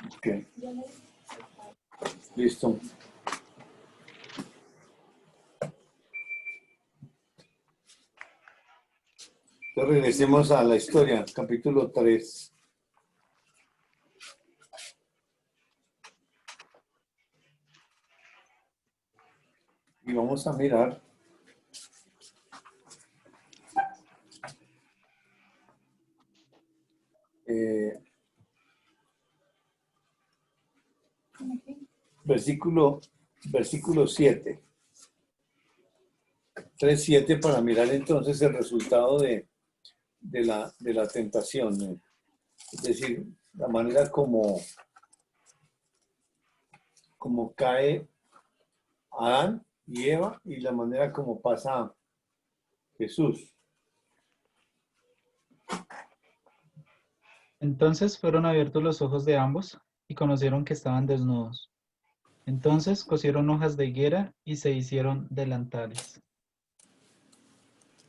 Ok, listo. Entonces regresemos a la historia, capítulo 3. Y vamos a mirar versículo 7. 3:7 para mirar entonces el resultado de la tentación. Es decir, la manera como cae Adán y Eva y la manera como pasa Jesús. Entonces fueron abiertos los ojos de ambos y conocieron que estaban desnudos. Entonces cosieron hojas de higuera y se hicieron delantales.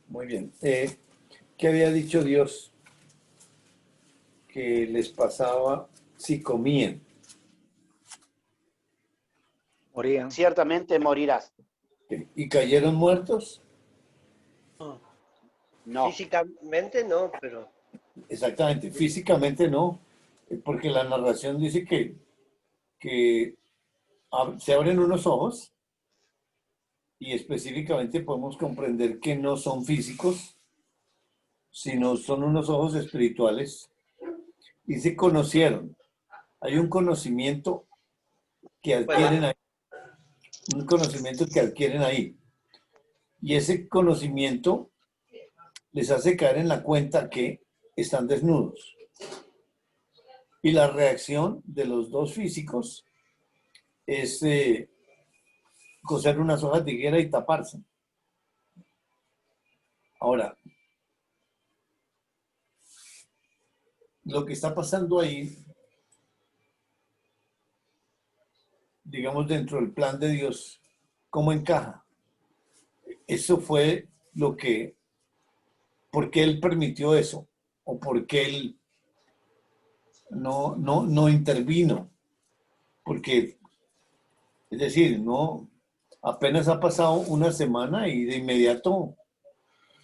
Muy bien. ¿Qué había dicho Dios que les pasaba si comían? Morían. Ciertamente morirás. ¿Y cayeron muertos? No. Físicamente no, pero Exactamente, físicamente no, porque la narración dice que se abren unos ojos y específicamente podemos comprender que no son físicos, sino son unos ojos espirituales y se conocieron. Hay un conocimiento que adquieren ahí, un conocimiento que adquieren ahí. Y ese conocimiento les hace caer en la cuenta que están desnudos. Y la reacción de los dos físicos es coser unas hojas de higuera y taparse. Ahora, lo que está pasando ahí, digamos, dentro del plan de Dios, ¿cómo encaja? Eso fue ¿por qué Él permitió eso? ¿O por qué Él no intervino? Porque, es decir, no, apenas ha pasado una semana y de inmediato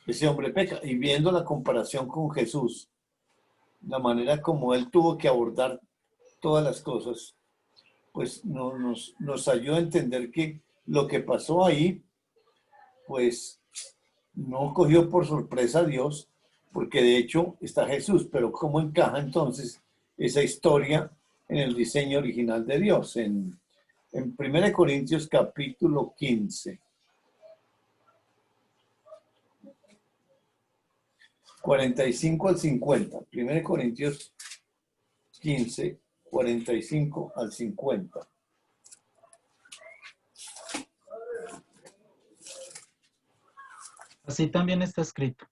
ese hombre peca. Y viendo la comparación con Jesús, la manera como Él tuvo que abordar todas las cosas, pues nos ayuda a entender que lo que pasó ahí, pues no cogió por sorpresa a Dios, porque de hecho está Jesús, pero ¿cómo encaja entonces esa historia en el diseño original de Dios? En 1 Corintios capítulo 15. 45 al 50. 1 Corintios 15, 45 al 50. Así también está escrito.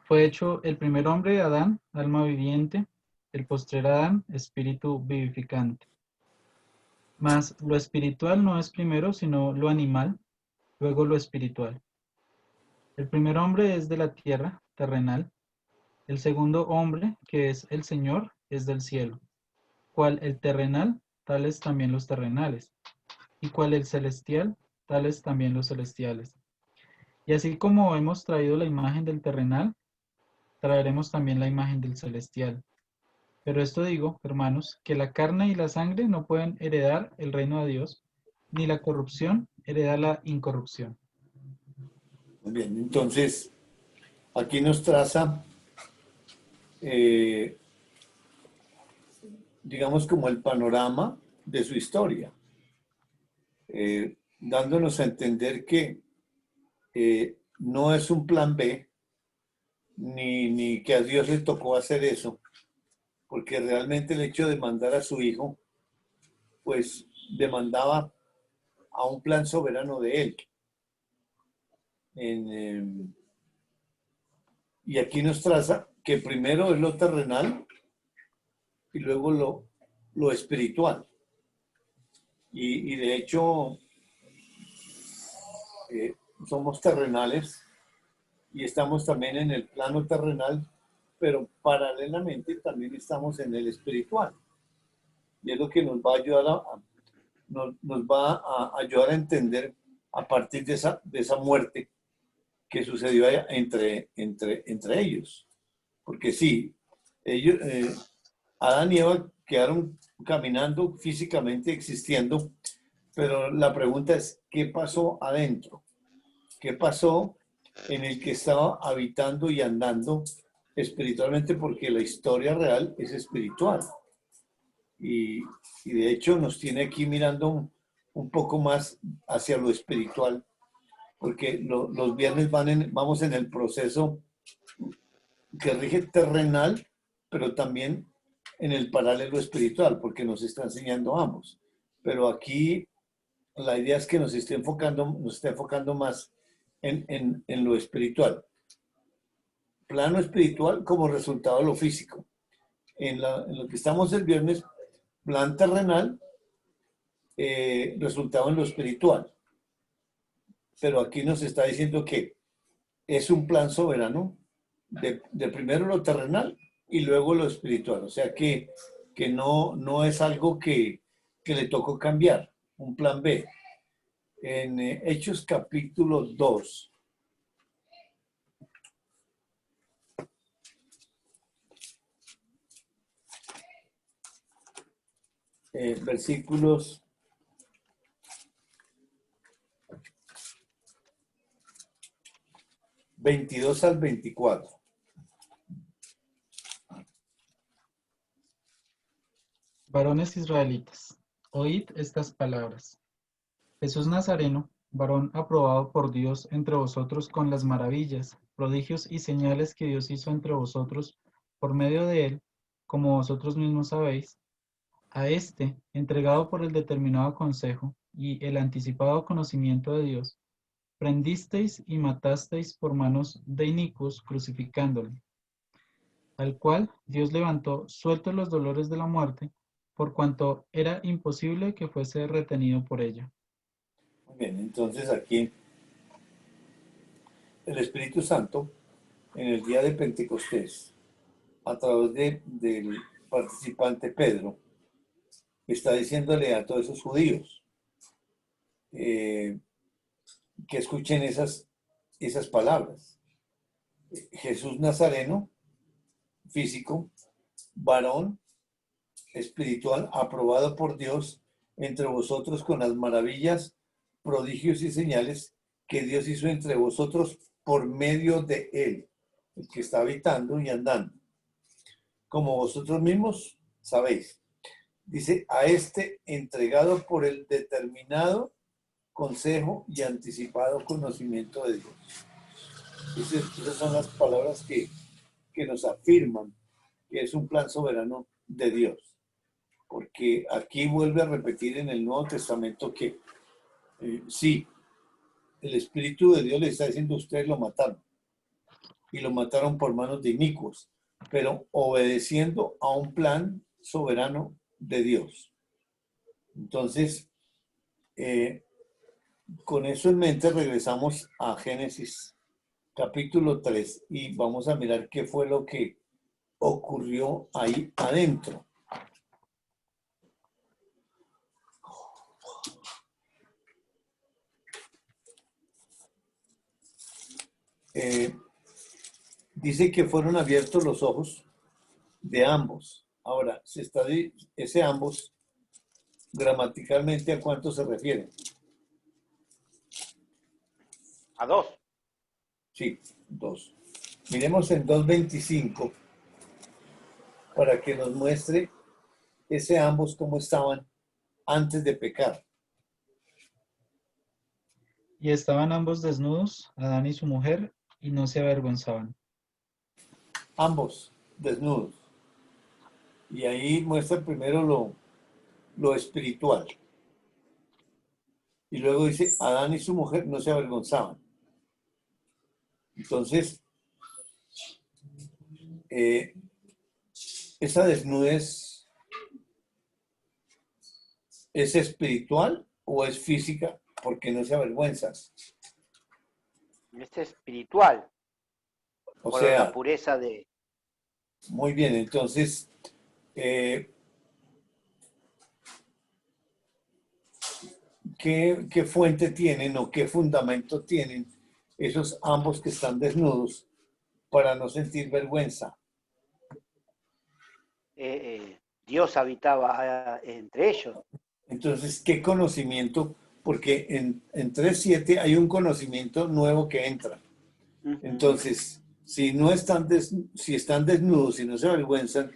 Fue hecho el primer hombre, Adán, alma viviente, el postrer Adán, espíritu vivificante. Mas lo espiritual no es primero, sino lo animal, luego lo espiritual. El primer hombre es de la tierra, terrenal. El segundo hombre, que es el Señor, es del cielo. Cual el terrenal, tales también los terrenales. Y cual el celestial, tales también los celestiales. Y así como hemos traído la imagen del terrenal, traeremos también la imagen del celestial. Pero esto digo, hermanos, que la carne y la sangre no pueden heredar el reino de Dios, ni la corrupción hereda la incorrupción. Muy bien, entonces aquí nos traza, digamos, como el panorama de su historia, dándonos a entender que no es un plan B, ni que a Dios le tocó hacer eso, porque realmente el hecho de mandar a su hijo, pues demandaba a un plan soberano de él. Y aquí nos traza que primero es lo terrenal y luego lo espiritual. Y de hecho, somos terrenales y estamos también en el plano terrenal, pero paralelamente también estamos en el espiritual. Y es lo que nos va a ayudar nos va a ayudar a entender a partir de esa muerte que sucedió entre ellos. Porque sí, ellos, Adán y Eva quedaron caminando físicamente, existiendo, pero la pregunta es, ¿qué pasó adentro? ¿Qué pasó en el que estaba habitando y andando espiritualmente? Porque la historia real es espiritual. Y, y de hecho nos tiene aquí mirando un poco más hacia lo espiritual, porque los viernes vamos en el proceso que rige terrenal, pero también en el paralelo espiritual, porque nos está enseñando ambos. Pero aquí la idea es que nos esté enfocando más en lo espiritual. Plano espiritual como resultado de lo físico. En lo que estamos el viernes, plan terrenal, resultado en lo espiritual. Pero aquí nos está diciendo que es un plan soberano de primero lo terrenal y luego lo espiritual. O sea que no es algo que le tocó cambiar, un plan B. En Hechos capítulo 2, versículos 22 al 24. Varones israelitas, oíd estas palabras. Jesús Nazareno, varón aprobado por Dios entre vosotros con las maravillas, prodigios y señales que Dios hizo entre vosotros por medio de él, como vosotros mismos sabéis, a este, entregado por el determinado consejo y el anticipado conocimiento de Dios, prendisteis y matasteis por manos de inicuos, crucificándole, al cual Dios levantó sueltos los dolores de la muerte, por cuanto era imposible que fuese retenido por ella. Muy bien, entonces aquí el Espíritu Santo en el día de Pentecostés, a través del participante Pedro, está diciéndole a todos esos judíos eh, que escuchen esas palabras. Jesús Nazareno, físico, varón, espiritual, aprobado por Dios entre vosotros con las maravillas, prodigios y señales que Dios hizo entre vosotros por medio de él, el que está habitando y andando. Como vosotros mismos sabéis. Dice, a este entregado por el determinado consejo y anticipado conocimiento de Dios. Esas son las palabras que nos afirman que es un plan soberano de Dios. Porque aquí vuelve a repetir en el Nuevo Testamento que sí, el Espíritu de Dios le está diciendo ustedes lo mataron. Y lo mataron por manos de inicuos, pero obedeciendo a un plan soberano de Dios. Entonces, con eso en mente regresamos a Génesis capítulo 3 y vamos a mirar qué fue lo que ocurrió ahí adentro. Dice que fueron abiertos los ojos de ambos. Ahora, ese ambos, gramaticalmente, ¿a cuánto se refiere? A dos. Sí, dos. Miremos en 2:25 para que nos muestre ese ambos cómo estaban antes de pecar. Y estaban ambos desnudos, Adán y su mujer, y no se avergonzaban. Ambos desnudos. Y ahí muestra primero lo espiritual. Y luego dice, Adán y su mujer no se avergonzaban. Entonces, esa desnudez es espiritual o es física porque no se avergüenzan. Es espiritual, O por la sea, pureza de... muy bien, entonces, qué fuente tienen o qué fundamento tienen esos ambos que están desnudos para no sentir vergüenza? Dios habitaba entre ellos. Entonces, ¿qué conocimiento? Porque en 3.7 hay un conocimiento nuevo que entra. Ujú. Entonces, si no están si están desnudos y no se avergüenzan,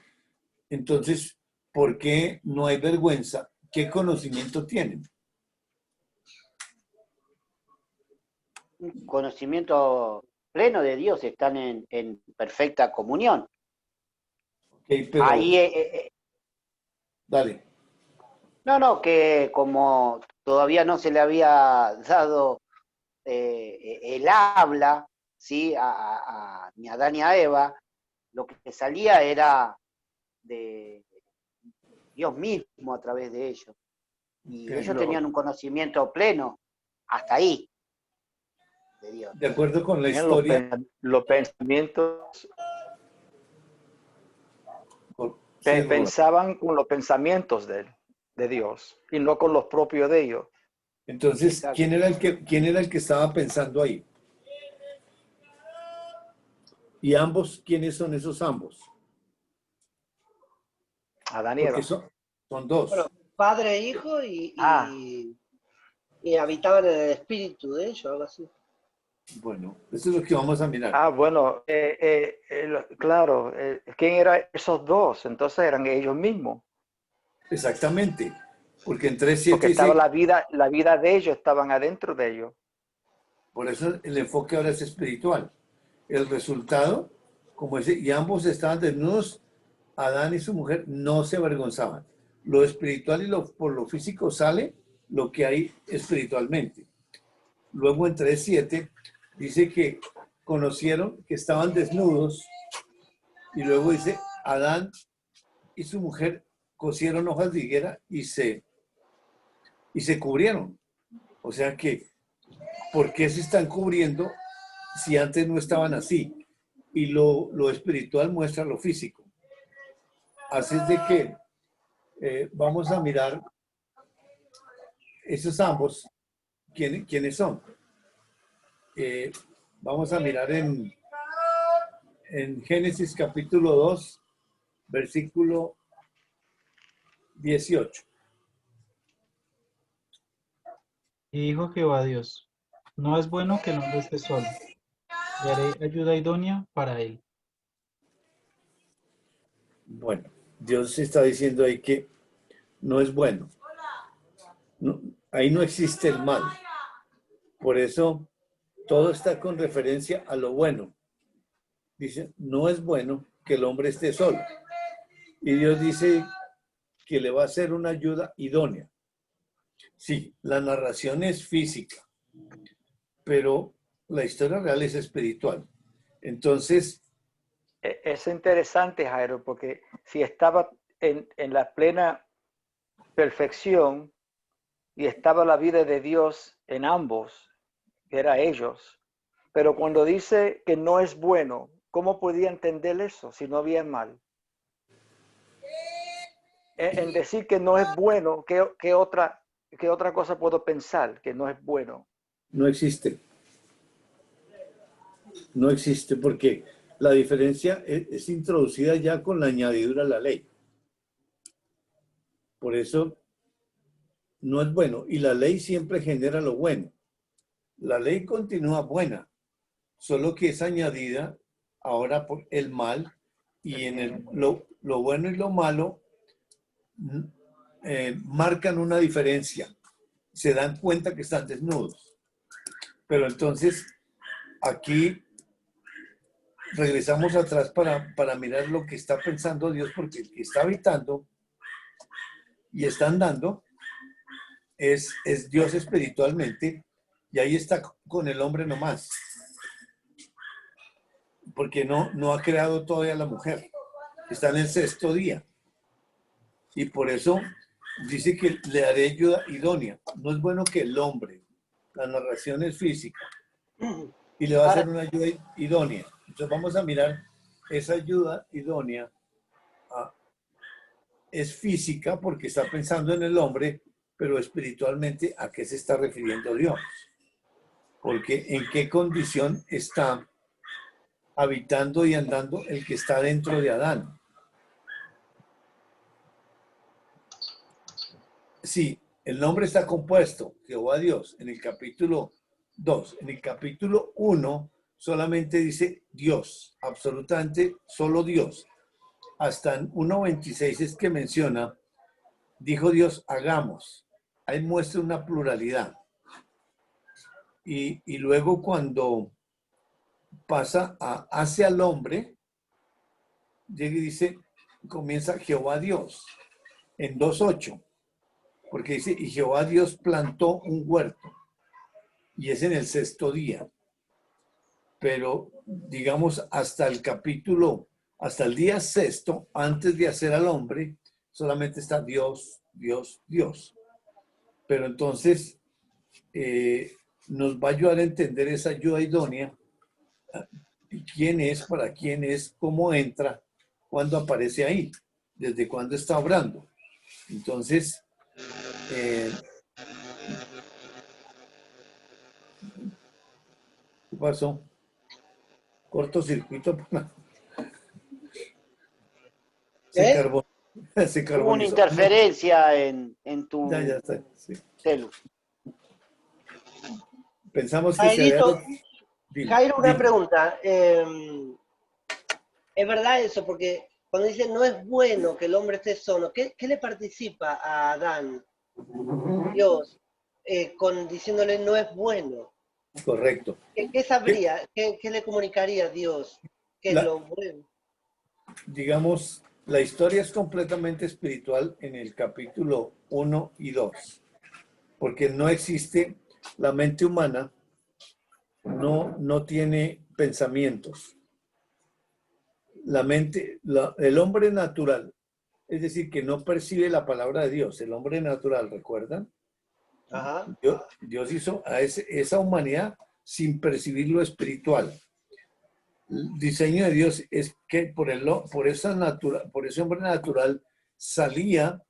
entonces, ¿por qué no hay vergüenza? ¿Qué conocimiento tienen? Un conocimiento pleno de Dios, están en perfecta comunión. Ok, pero Ahí, dale. no, que como todavía no se le había dado el habla, ¿sí? Ni a Adán ni a Eva, lo que salía era de Dios mismo a través de ellos. Y Ok, ellos tenían un conocimiento pleno hasta ahí de Dios. de acuerdo con la Tenían historia, los pensamientos, sí, Rubén. pensaban con los pensamientos de Dios y no con los propios de ellos. Entonces, Exacto. quién era el que estaba pensando ahí? Y ambos, ¿quiénes son esos ambos? Adán y Porque Eva. son dos. Bueno, padre e hijo Ah. y habitaban en el espíritu de ellos, algo así. Bueno, eso es lo que vamos a mirar. Ah, bueno, claro, ¿quién eran esos dos? Entonces eran ellos mismos, Exactamente. Porque en 3.7 porque estaba dice, la vida de ellos, estaban adentro de ellos. por eso el enfoque ahora es espiritual. El resultado, como dice, y ambos estaban desnudos, Adán y su mujer no se avergonzaban. Lo espiritual y por lo físico sale lo que hay espiritualmente. Luego en 3.7 dice que conocieron que estaban desnudos y luego dice, Adán y su mujer cosieron hojas de higuera y se cubrieron. O sea que, ¿por qué se están cubriendo si antes no estaban así? Y lo espiritual muestra lo físico. Así es de que vamos a mirar esos ambos, ¿quiénes son? Vamos a mirar en Génesis capítulo 2, versículo 18. Y dijo Jehová a Dios, no es bueno que el hombre esté solo, le haré ayuda idónea para él. Bueno, Dios está diciendo ahí que no es bueno. No, ahí no existe el mal. Por eso todo está con referencia a lo bueno. Dice, no es bueno que el hombre esté solo. Y Dios dice que le va a hacer una ayuda idónea. Sí, la narración es física, pero la historia real es espiritual. Entonces, Es interesante, Jairo, porque si estaba en la plena perfección y estaba la vida de Dios en ambos, que era ellos, pero cuando dice que no es bueno, ¿cómo podía entender eso si no había mal? En decir que no es bueno, ¿qué otra cosa puedo pensar que no es bueno? no existe. No existe porque la diferencia es introducida ya con la añadidura a la ley. Por eso no es bueno. Y la ley siempre genera lo bueno. La ley continúa buena, solo que es añadida ahora por el mal y en lo bueno y lo malo marcan una diferencia. Se dan cuenta que están desnudos. Pero entonces aquí regresamos atrás para mirar lo que está pensando Dios, porque el que está habitando y está andando es Dios espiritualmente, y ahí está con el hombre nomás, porque no ha creado todavía la mujer, está en el 6.º día, y por eso dice que le daré ayuda idónea. No es bueno que el hombre, la narración es física, y le va a hacer una ayuda idónea. Entonces vamos a mirar esa ayuda idónea. Es física porque está pensando en el hombre, pero espiritualmente, ¿a qué se está refiriendo Dios? Porque ¿en qué condición está habitando y andando el que está dentro de Adán? Sí, el nombre está compuesto, Jehová Dios, en el capítulo 2. En el capítulo 1 solamente dice Dios, absolutamente solo Dios. Hasta en 1.26 es que menciona, dijo Dios, hagamos. Ahí muestra una pluralidad. Y luego cuando pasa a hacia el hombre, llega y dice, comienza Jehová Dios, en 2.8. Porque dice, y Jehová Dios plantó un huerto, y es en el 6º día. Pero, digamos, hasta el capítulo, hasta el día 6º, antes de hacer al hombre, solamente está Dios, Dios, Dios. Pero entonces, nos va a ayudar a entender esa ayuda idónea, quién es, para quién es, cómo entra, cuándo aparece ahí, desde cuándo está obrando. Entonces, ¿qué pasó? Cortocircuito. Se ¿Eh? carbonizó. Se Hubo una carbonizó. interferencia en tu Ya está. Sí. celu. Pensamos que se había... Jairito, Dime, Jairo, una dime. pregunta. ¿Es verdad eso? Porque cuando dice no es bueno que el hombre esté solo, ¿qué le participa a Adán, Dios, diciéndole no es bueno? Correcto. ¿Qué sabría? ¿Qué le comunicaría Dios? ¿Qué es La, lo bueno? digamos, la historia es completamente espiritual en el capítulo 1 y 2, porque no existe, la mente humana no tiene pensamientos. La mente, el hombre natural, es decir, que no percibe la palabra de Dios, el hombre natural, ¿recuerdan? Ajá. Dios hizo a esa humanidad sin percibir lo espiritual. El diseño de Dios es que por ese hombre natural salía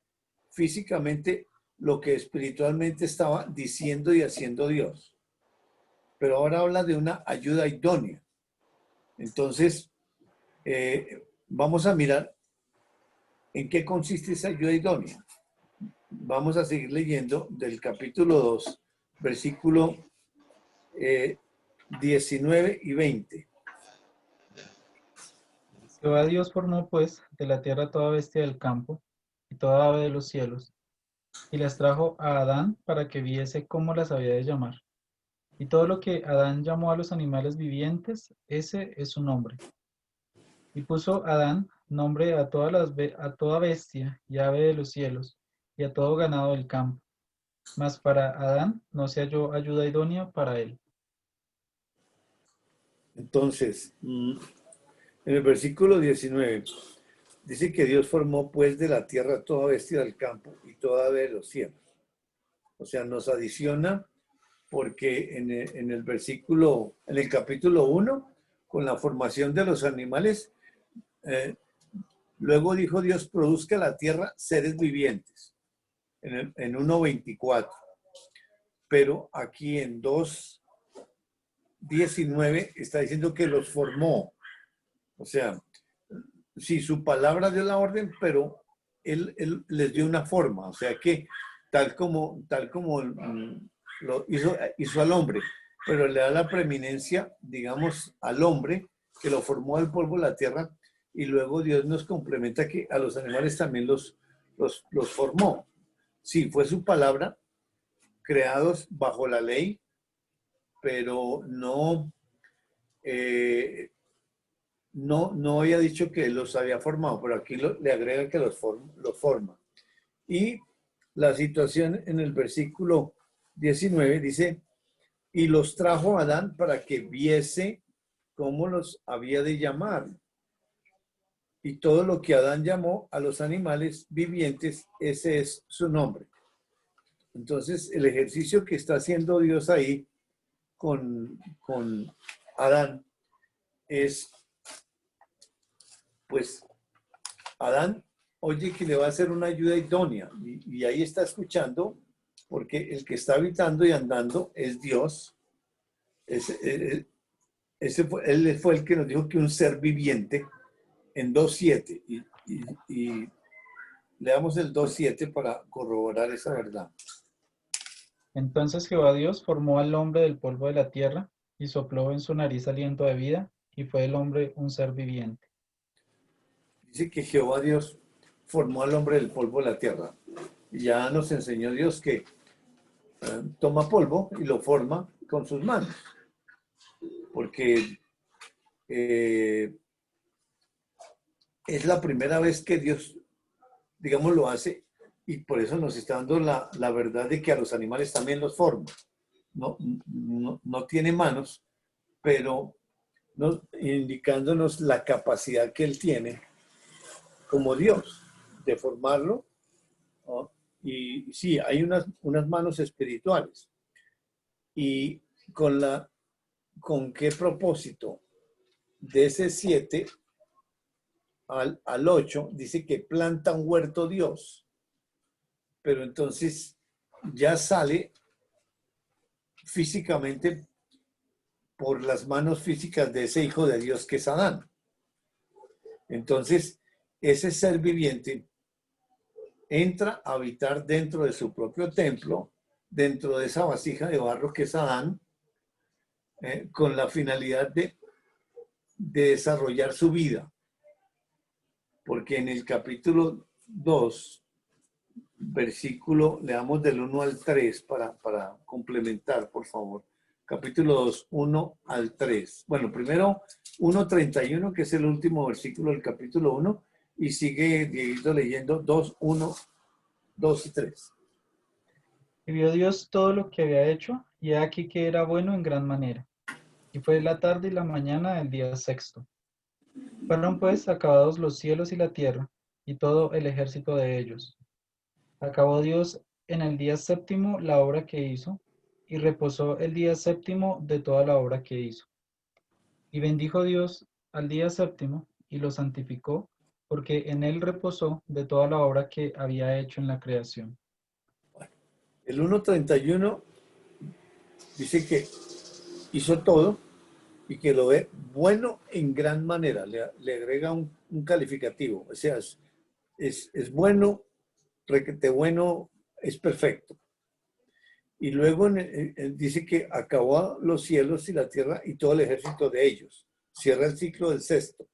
físicamente lo que espiritualmente estaba diciendo y haciendo Dios. Pero ahora habla de una ayuda idónea. Entonces, vamos a mirar en qué consiste esa ayuda idónea. Vamos a seguir leyendo del capítulo 2, versículo 19 y 20. Jehová Dios formó pues de la tierra toda bestia del campo y toda ave de los cielos, y las trajo a Adán para que viese cómo las había de llamar. Y todo lo que Adán llamó a los animales vivientes, ese es su nombre. Y puso Adán nombre a a toda bestia y ave de los cielos, y a todo ganado del campo. Mas para Adán no se halló ayuda idónea para él. Entonces, en el versículo 19, dice que Dios formó pues de la tierra toda bestia del campo y toda ave de los cielos. O sea, nos adiciona porque en el capítulo 1, con la formación de los animales, luego dijo Dios, produzca la tierra seres vivientes, en 1.24. Pero aquí en 2.19 está diciendo que los formó. O sea, sí, su palabra dio la orden, pero él les dio una forma. O sea que tal como lo hizo al hombre, pero le da la preeminencia, digamos, al hombre que lo formó del polvo de la tierra, y luego Dios nos complementa que a los animales también los formó. Sí, fue su palabra, creados bajo la ley, pero no había dicho que los había formado, pero aquí le agrega que los forma. Y la situación en el versículo 19 dice, y los trajo a Adán para que viese cómo los había de llamar. Y todo lo que Adán llamó a los animales vivientes, ese es su nombre. Entonces, el ejercicio que está haciendo Dios ahí con Adán es, pues, Adán oye que le va a hacer una ayuda idónea y ahí está escuchando porque el que está habitando y andando es Dios. Él fue el que nos dijo que un ser viviente en 2.7 y leamos el 2.7 para corroborar esa verdad. Entonces Jehová Dios formó al hombre del polvo de la tierra y sopló en su nariz aliento de vida, y fue el hombre un ser viviente. Dice que Jehová Dios formó al hombre del polvo de la tierra. Y ya nos enseñó Dios que toma polvo y lo forma con sus manos. Porque es la primera vez que Dios, digamos, lo hace, y por eso nos está dando la verdad de que a los animales también los forma. No tiene manos, pero indicándonos la capacidad que él tiene como Dios de formarlo, ¿no? Y sí, hay unas manos espirituales. ¿Y con qué propósito? De ese 7 al 8 dice que planta un huerto Dios. Pero entonces ya sale físicamente por las manos físicas de ese hijo de Dios que es Adán. Entonces, ese ser viviente entra a habitar dentro de su propio templo, dentro de esa vasija de barro que es Adán, con la finalidad de desarrollar su vida. Porque en el capítulo 2, versículo, leamos del 1 al 3 para complementar, por favor. Capítulo 2, 1 al 3. Bueno, primero 1:31, que es el último versículo del capítulo 1, y sigue Dieguito leyendo 2, 1, 2 y 3. Y vio Dios todo lo que había hecho, y he aquí que era bueno en gran manera. Y fue la tarde y la mañana del día sexto. Fueron pues acabados los cielos y la tierra, y todo el ejército de ellos. Acabó Dios en el día séptimo la obra que hizo, y reposó el día séptimo de toda la obra que hizo. Y bendijo Dios al día séptimo, y lo santificó, porque en él reposó de toda la obra que había hecho en la creación. El 1:31 dice que hizo todo y que lo ve bueno en gran manera. Le agrega un calificativo. O sea, es bueno, requete bueno, es perfecto. Y luego dice que acabó los cielos y la tierra y todo el ejército de ellos. Cierra el ciclo del sexto.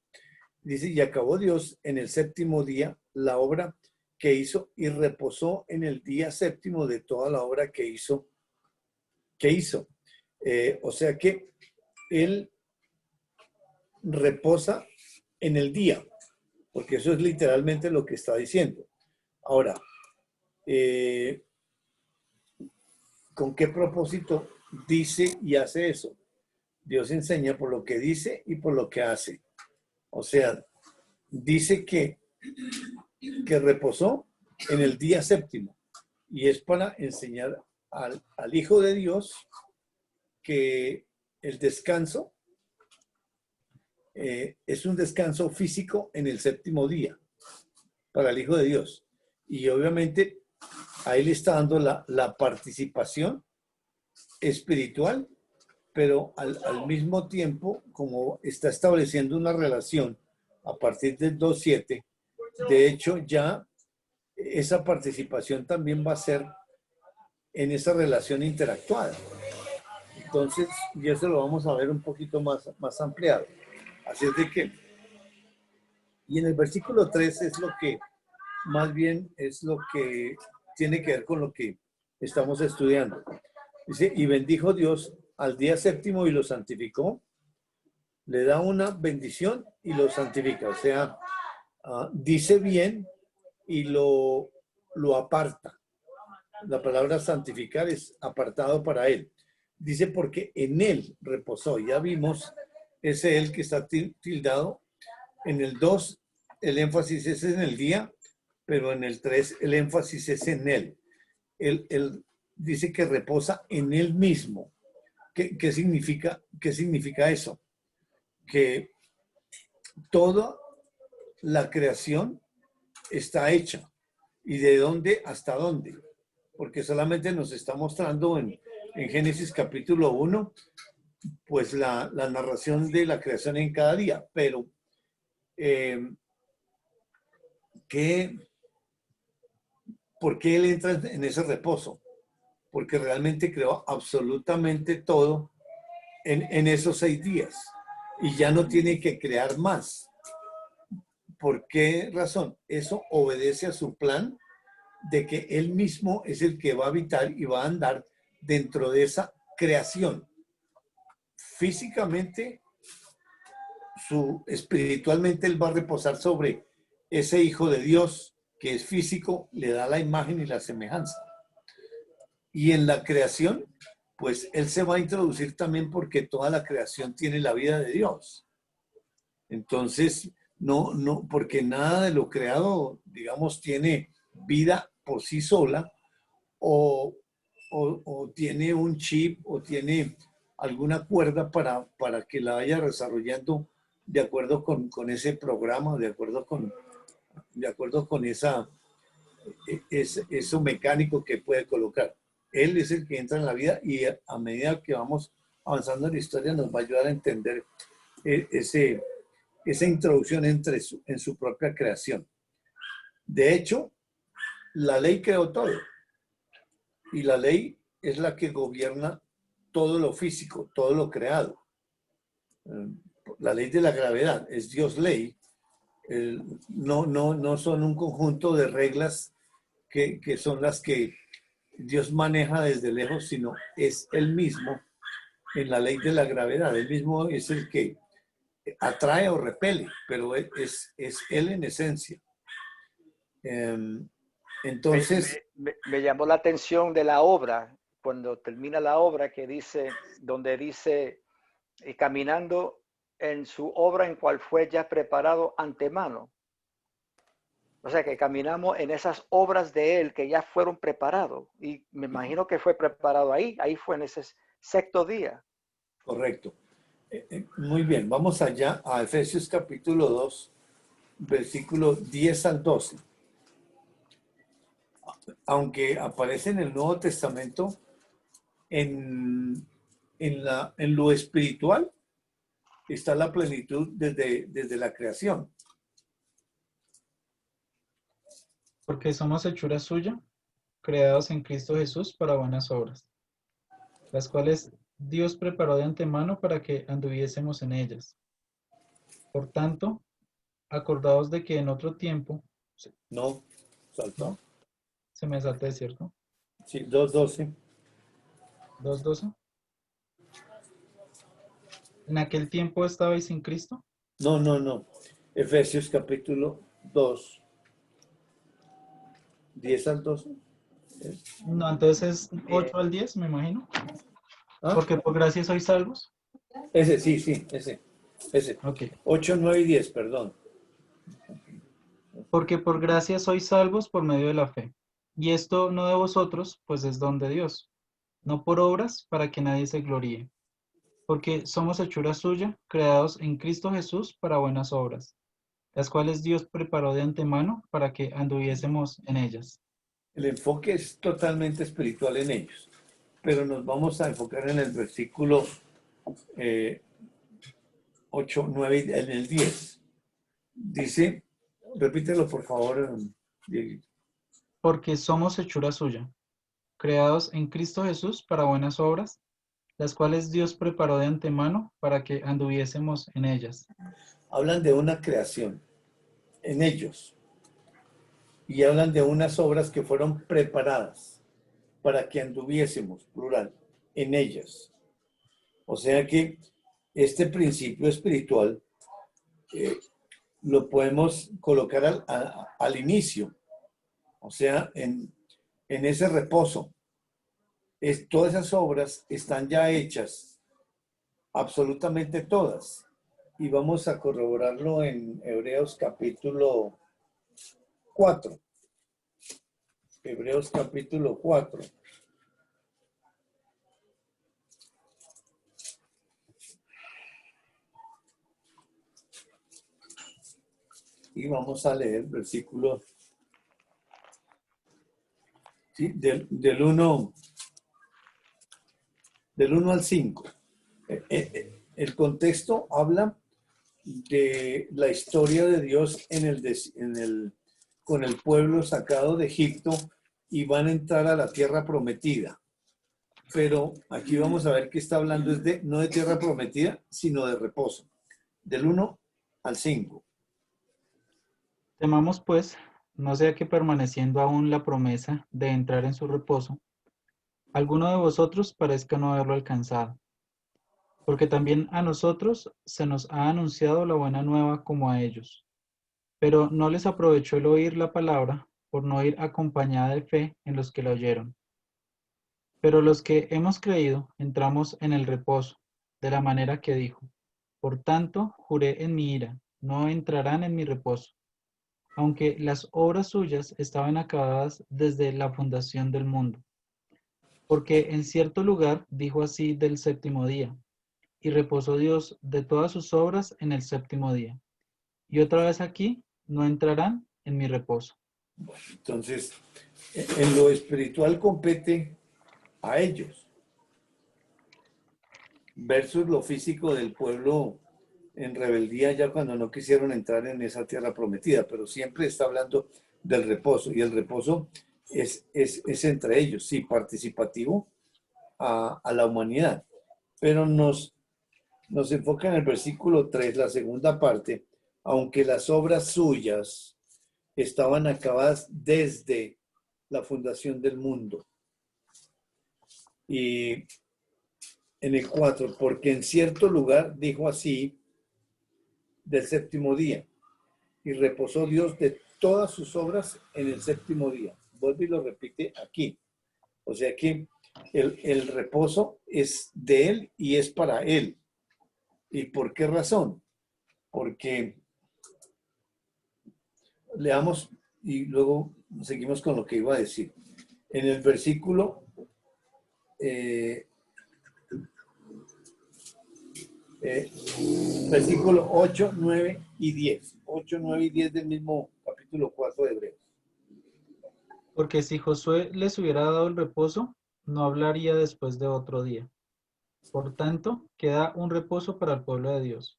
Dice, y acabó Dios en el séptimo día la obra que hizo y reposó en el día séptimo de toda la obra que hizo. O sea que él reposa en el día, porque eso es literalmente lo que está diciendo. Ahora, ¿con qué propósito dice y hace eso? Dios enseña por lo que dice y por lo que hace. O sea, dice que reposó en el día séptimo, y es para enseñar al Hijo de Dios que el descanso es un descanso físico en el séptimo día para el Hijo de Dios. Y obviamente ahí le está dando la participación espiritual, pero al mismo tiempo, como está estableciendo una relación a partir del 2.7, de hecho ya esa participación también va a ser en esa relación interactuada. Entonces, y eso lo vamos a ver un poquito más ampliado. Así es de que, y en el versículo 3 es lo que, más bien es lo que tiene que ver con lo que estamos estudiando. Dice, y bendijo Dios al día séptimo y lo santificó. Le da una bendición y lo santifica. O sea, dice bien y lo aparta. La palabra santificar es apartado para él. Dice porque en él reposó. Ya vimos ese él que está tildado. En el 2 el énfasis es en el día, pero en el 3 el énfasis es en él. Él dice que reposa en él mismo. ¿Qué significa eso? Que toda la creación está hecha. ¿Y de dónde hasta dónde? porque solamente nos está mostrando en Génesis capítulo 1, pues la narración de la creación en cada día, pero ¿por qué él entra en ese reposo? Porque realmente creó absolutamente todo en esos 6 días y ya no tiene que crear más. ¿Por qué razón? Eso obedece a su plan de que él mismo es el que va a habitar y va a andar dentro de esa creación. Físicamente, espiritualmente, él va a reposar sobre ese Hijo de Dios que es físico, le da la imagen y la semejanza. Y en la creación, pues él se va a introducir también porque toda la creación tiene la vida de Dios. Entonces, no, porque nada de lo creado, digamos, tiene vida por sí sola o tiene un chip o tiene alguna cuerda para que la vaya desarrollando de acuerdo con ese programa, de acuerdo con eso mecánico que puede colocar. Él es el que entra en la vida y a medida que vamos avanzando en la historia nos va a ayudar a entender esa introducción en su propia creación. De hecho, la ley creó todo y la ley es la que gobierna todo lo físico, todo lo creado. La ley de la gravedad es Dios ley. No son un conjunto de reglas que son las que Dios maneja desde lejos, sino es Él mismo en la ley de la gravedad. Él mismo es el que atrae o repele, pero es Él en esencia. Entonces, me llamó la atención de la obra, cuando termina la obra, donde dice, caminando en su obra en cual fue ya preparado antemano. O sea que caminamos en esas obras de él que ya fueron preparados. Y me imagino que fue preparado ahí fue en ese 6º día. correcto. Muy bien, vamos allá a Efesios capítulo 2, versículo 10 al 12. Aunque aparece en el Nuevo Testamento, en lo espiritual está la plenitud desde la creación. Porque somos hechura suya, creados en Cristo Jesús para buenas obras, las cuales Dios preparó de antemano para que anduviésemos en ellas. Por tanto, acordaos de que en otro tiempo, No, saltó. ¿no? Se me salta, ¿cierto? Sí, 2:12. 2:12. ¿En aquel tiempo estabais sin Cristo? No. Efesios capítulo 2, 10 al 12. No, entonces 8 al 10, me imagino. ¿Ah? Porque por gracia sois salvos. Ese, sí, ese. Ok. 8, 9 y 10, perdón. Porque por gracia sois salvos por medio de la fe. Y esto no de vosotros, pues es don de Dios. No por obras, para que nadie se gloríe. Porque somos hechura suya, creados en Cristo Jesús para buenas obras, las cuales Dios preparó de antemano para que anduviésemos en ellas. El enfoque es totalmente espiritual en ellos, pero nos vamos a enfocar en el versículo 8, 9 y en el 10. Dice, repítelo por favor, Diego. Porque somos hechura suya, creados en Cristo Jesús para buenas obras, las cuales Dios preparó de antemano para que anduviésemos en ellas. Hablan de una creación en ellos y hablan de unas obras que fueron preparadas para que anduviésemos, plural, en ellas. O sea que este principio espiritual lo podemos colocar al inicio, o sea, en ese reposo. Todas esas obras están ya hechas, absolutamente todas. Y vamos a corroborarlo en Hebreos capítulo 4. Hebreos capítulo 4. Y vamos a leer versículo ¿sí? Del 1 al 5. El contexto habla de la historia de Dios con el pueblo sacado de Egipto y van a entrar a la tierra prometida. Pero aquí vamos a ver que está hablando no de tierra prometida, sino de reposo. Del 1 al 5. Temamos pues, no sea que permaneciendo aún la promesa de entrar en su reposo, alguno de vosotros parezca no haberlo alcanzado. Porque también a nosotros se nos ha anunciado la buena nueva como a ellos. Pero no les aprovechó el oír la palabra por no ir acompañada de fe en los que la oyeron. Pero los que hemos creído entramos en el reposo, de la manera que dijo. Por tanto, juré en mi ira, no entrarán en mi reposo, aunque las obras suyas estaban acabadas desde la fundación del mundo. Porque en cierto lugar dijo así del séptimo día, y reposó Dios de todas sus obras en el séptimo día. Y otra vez aquí, no entrarán en mi reposo. Entonces, en lo espiritual compete a ellos, versus lo físico del pueblo en rebeldía ya cuando no quisieron entrar en esa tierra prometida, pero siempre está hablando del reposo, y el reposo es entre ellos, sí, participativo a la humanidad, pero nos enfoca en el versículo 3, la segunda parte, aunque las obras suyas estaban acabadas desde la fundación del mundo. Y en el 4, porque en cierto lugar dijo así del séptimo día, y reposó Dios de todas sus obras en el séptimo día. Vuelve y lo repite aquí. O sea que el reposo es de Él y es para Él. ¿Y por qué razón? Porque leamos y luego seguimos con lo que iba a decir. En el versículo versículo 8, 9 y 10. 8, 9 y 10 del mismo capítulo 4 de Hebreos. Porque si Josué les hubiera dado el reposo, no hablaría después de otro día. Por tanto, queda un reposo para el pueblo de Dios.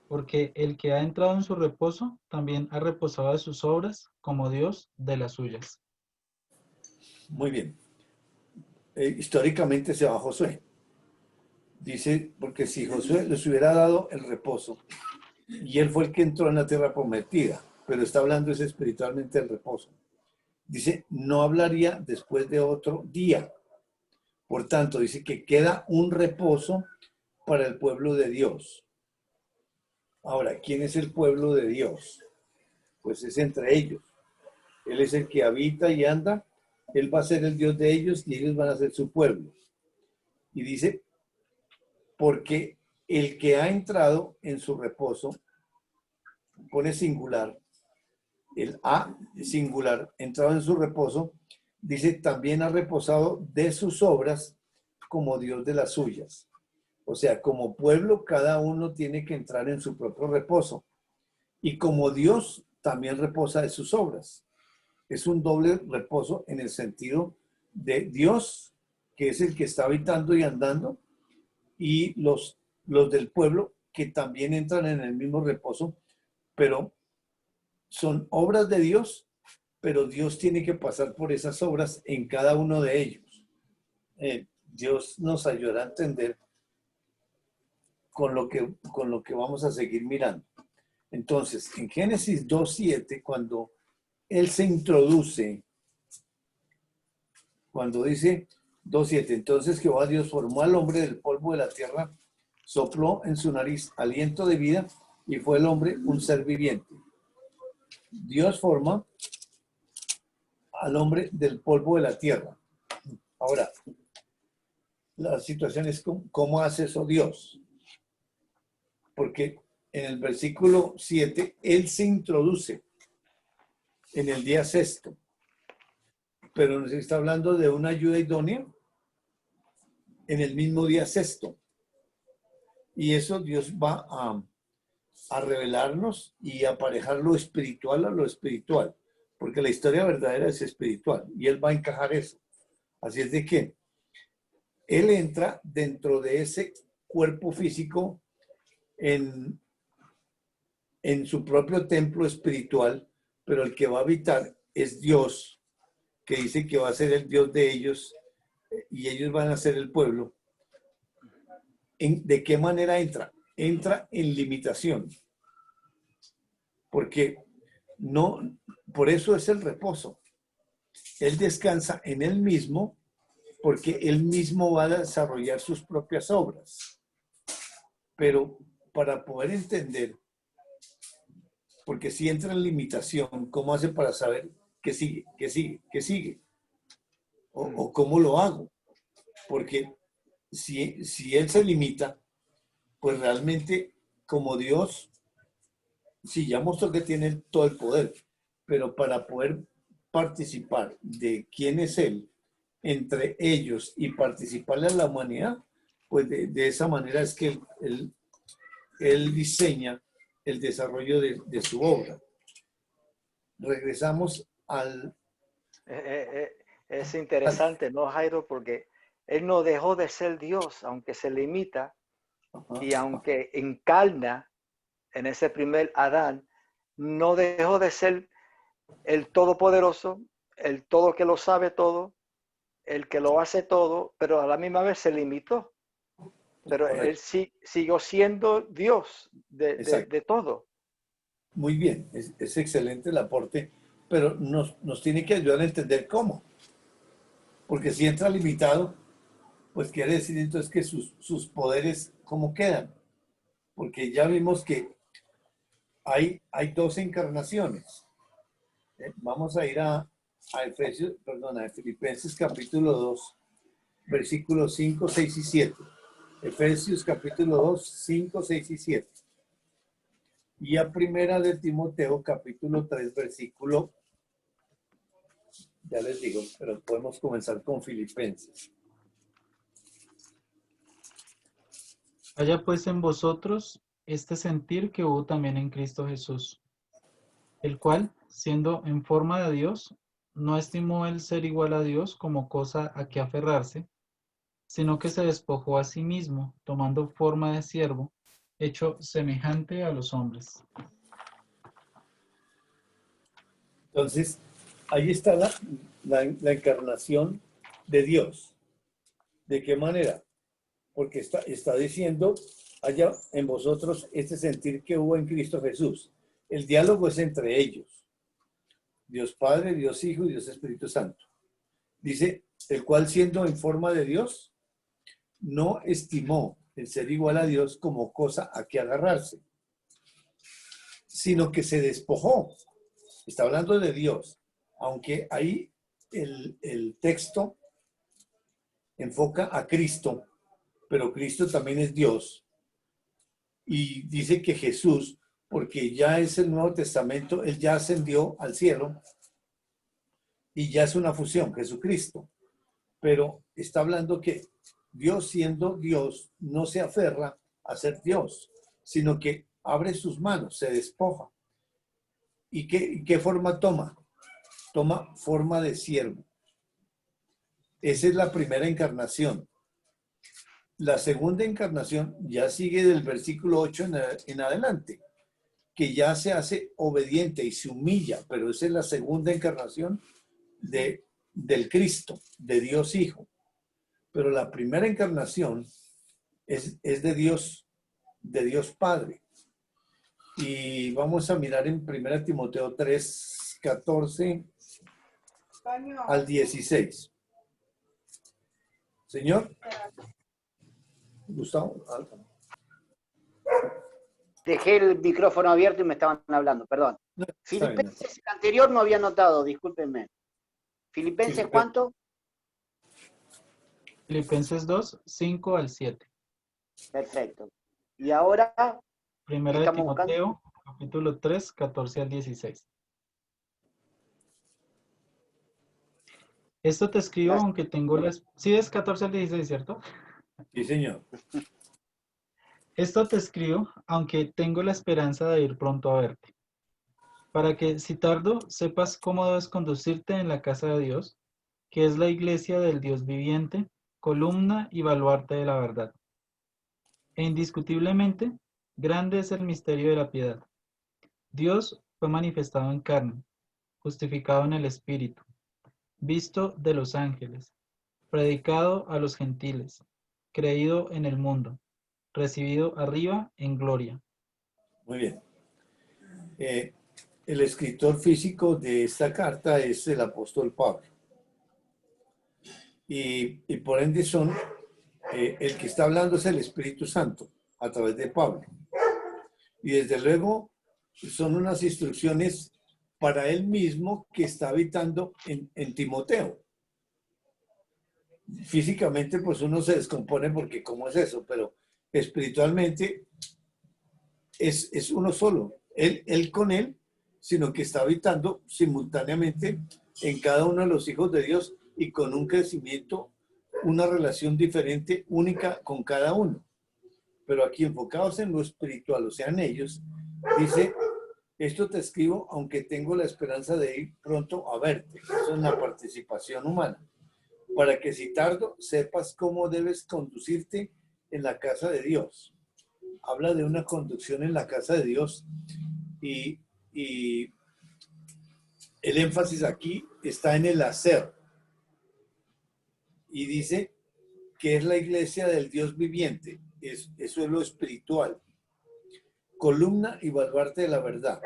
Porque el que ha entrado en su reposo, también ha reposado de sus obras, como Dios de las suyas. Muy bien. Históricamente se va Josué. Dice, porque si Josué les hubiera dado el reposo, y él fue el que entró en la tierra prometida, pero está hablando es espiritualmente del reposo. Dice, no hablaría después de otro día. Por tanto, dice que queda un reposo para el pueblo de Dios. Ahora, ¿quién es el pueblo de Dios? Pues es entre ellos. Él es el que habita y anda. Él va a ser el Dios de ellos y ellos van a ser su pueblo. Y dice, porque el que ha entrado en su reposo, pone singular, el ha singular, entrado en su reposo, dice, también ha reposado de sus obras como Dios de las suyas. O sea, como pueblo, cada uno tiene que entrar en su propio reposo. Y como Dios también reposa de sus obras. Es un doble reposo en el sentido de Dios, que es el que está habitando y andando, y los del pueblo, que también entran en el mismo reposo, pero son obras de Dios, pero Dios tiene que pasar por esas obras en cada uno de ellos. Dios nos ayudará a entender con lo que vamos a seguir mirando. Entonces, en Génesis 2:7, cuando Él se introduce, cuando dice 2:7, entonces Jehová Dios formó al hombre del polvo de la tierra, sopló en su nariz aliento de vida y fue el hombre un ser viviente. Dios forma al hombre del polvo de la tierra. Ahora, la situación es cómo hace eso Dios. Porque en el versículo 7, Él se introduce en el día sexto. Pero nos está hablando de una ayuda idónea en el mismo día sexto. Y eso Dios va a revelarnos y aparejar lo espiritual a lo espiritual. porque la historia verdadera es espiritual y él va a encajar eso. Así es de que él entra dentro de ese cuerpo físico en su propio templo espiritual, pero el que va a habitar es Dios, que dice que va a ser el Dios de ellos y ellos van a ser el pueblo. ¿De qué manera entra? Entra en limitación, porque no, por eso es el reposo. Él descansa en él mismo, porque él mismo va a desarrollar sus propias obras. Pero para poder entender, porque si entra en limitación, ¿cómo hace para saber qué sigue, qué sigue, qué sigue? O cómo lo hago. Porque si él se limita, pues realmente como Dios, sí, ya mostró que tiene todo el poder, pero para poder participar de quién es él entre ellos y participarle a la humanidad, pues de esa manera es que él diseña el desarrollo de su obra. Regresamos al... Es interesante, ¿no, Jairo? Porque él no dejó de ser Dios, aunque se limita y aunque encarna en ese primer Adán, no dejó de ser el Todopoderoso, el todo que lo sabe todo, el que lo hace todo, pero a la misma vez se limitó. Pero Correcto. él sí siguió siendo Dios de todo. Muy bien, es excelente el aporte, pero nos tiene que ayudar a entender cómo. Porque si entra limitado, pues quiere decir entonces que sus poderes, ¿cómo quedan? Porque ya vimos que hay dos encarnaciones. Vamos a ir a Filipenses capítulo 2, versículos 5, 6 y 7. Efesios capítulo 2, 5, 6 y 7. Y a primera de Timoteo capítulo 3, versículo, ya les digo, pero podemos comenzar con Filipenses. Haya pues en vosotros este sentir que hubo también en Cristo Jesús, el cual, siendo en forma de Dios, no estimó el ser igual a Dios como cosa a que aferrarse, sino que se despojó a sí mismo, tomando forma de siervo, hecho semejante a los hombres. Entonces, ahí está la encarnación de Dios. ¿De qué manera? Porque está diciendo, haya en vosotros este sentir que hubo en Cristo Jesús. El diálogo es entre ellos. Dios Padre, Dios Hijo y Dios Espíritu Santo. Dice, el cual siendo en forma de Dios, no estimó el ser igual a Dios como cosa a que agarrarse, sino que se despojó. Está hablando de Dios, aunque ahí el texto enfoca a Cristo, pero Cristo también es Dios. Y dice que Jesús, porque ya es el Nuevo Testamento, él ya ascendió al cielo y ya es una fusión, Jesucristo. Pero está hablando que Dios siendo Dios no se aferra a ser Dios, sino que abre sus manos, se despoja. ¿Y qué forma toma? Toma forma de siervo. Esa es la primera encarnación. La segunda encarnación ya sigue del versículo 8 en adelante, que ya se hace obediente y se humilla, pero esa es la segunda encarnación del Cristo, de Dios Hijo. Pero la primera encarnación es de Dios Padre. Y vamos a mirar en 1 Timoteo 3, 14 al 16. Señor. Gustavo. Dejé el micrófono abierto y me estaban hablando, perdón. No, Filipenses, el anterior no había notado, discúlpenme. ¿Filipenses cuánto? Filipenses 2, 5 al 7. Perfecto. Y ahora... Primera de Timoteo, capítulo 3, 14 al 16. Esto te escribo aunque tengo las... Sí, es 14 al 16, ¿cierto? Sí, señor. Esto te escribo aunque tengo la esperanza de ir pronto a verte, para que, si tardo, sepas cómo debes conducirte en la casa de Dios, que es la iglesia del Dios viviente, columna y baluarte de la verdad. E indiscutiblemente, grande es el misterio de la piedad. Dios fue manifestado en carne, justificado en el Espíritu, visto de los ángeles, predicado a los gentiles, creído en el mundo, recibido arriba en gloria. Muy bien. El escritor físico de esta carta es el apóstol Pablo. Y por ende el que está hablando es el Espíritu Santo a través de Pablo. Y desde luego son unas instrucciones para él mismo que está habitando en Timoteo. Físicamente pues uno se descompone porque ¿cómo es eso? Pero espiritualmente es uno solo. Él con él, sino que está habitando simultáneamente en cada uno de los hijos de Dios y con un crecimiento, una relación diferente, única con cada uno. Pero aquí enfocados en lo espiritual, o sea, en ellos, dice, esto te escribo aunque tengo la esperanza de ir pronto a verte. Eso es la participación humana. Para que si tardo, sepas cómo debes conducirte en la casa de Dios. Habla de una conducción en la casa de Dios y el énfasis aquí está en el hacer. Y dice que es la iglesia del Dios viviente. Eso es lo espiritual. Columna y baluarte de la verdad.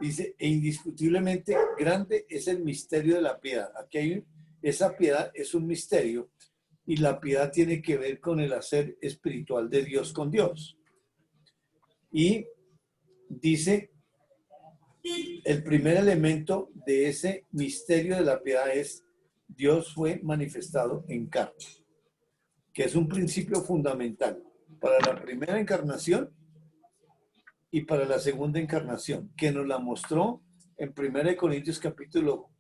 Dice, e indiscutiblemente grande es el misterio de la piedad. Aquí esa piedad es un misterio y la piedad tiene que ver con el hacer espiritual de Dios con Dios. Y dice, el primer elemento de ese misterio de la piedad es Dios fue manifestado en carne, que es un principio fundamental para la primera encarnación y para la segunda encarnación, que nos la mostró en 1 Corintios capítulo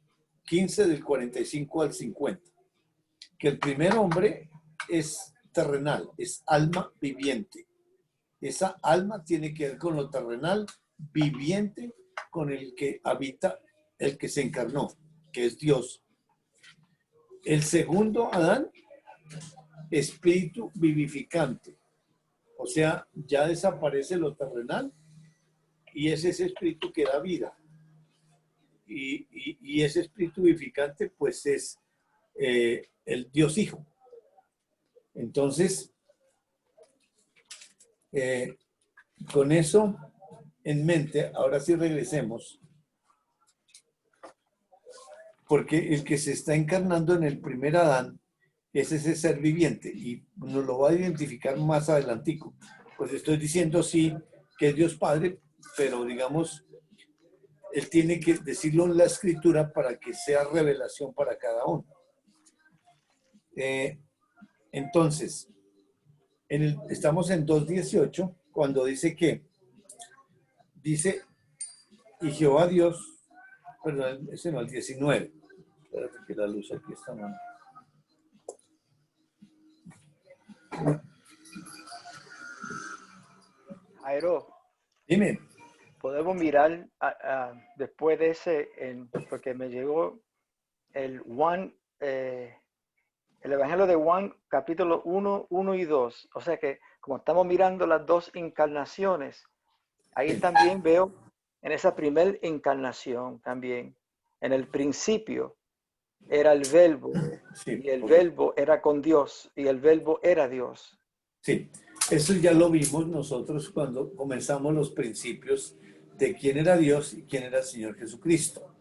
15 del 45 al 50, que el primer hombre es terrenal, es alma viviente. Esa alma tiene que ver con lo terrenal, viviente, con el que habita, el que se encarnó, que es Dios. El segundo Adán, espíritu vivificante. O sea, ya desaparece lo terrenal y es ese espíritu que da vida. Y ese espíritu vivificante, pues es el Dios Hijo. Entonces, con eso en mente, ahora sí regresemos, porque el que se está encarnando en el primer Adán es ese ser viviente y nos lo va a identificar más adelantico. Pues estoy diciendo sí que es Dios Padre, pero digamos, él tiene que decirlo en la escritura para que sea revelación para cada uno. Entonces, estamos en 2:18, cuando dice que, dice, y Jehová Dios, perdón, ese no, el 19. Espérate que la luz aquí está mal. Jairo, Dime. podemos mirar después de ese, porque me llegó el Evangelio de Juan, capítulo 1, 1 y 2. O sea que como estamos mirando las dos encarnaciones, ahí también veo en esa primera encarnación también, en el principio era el verbo, Sí, y el verbo era con Dios, y el verbo era Dios. Sí, eso ya lo vimos nosotros cuando comenzamos los principios de quién era Dios y quién era el Señor Jesucristo.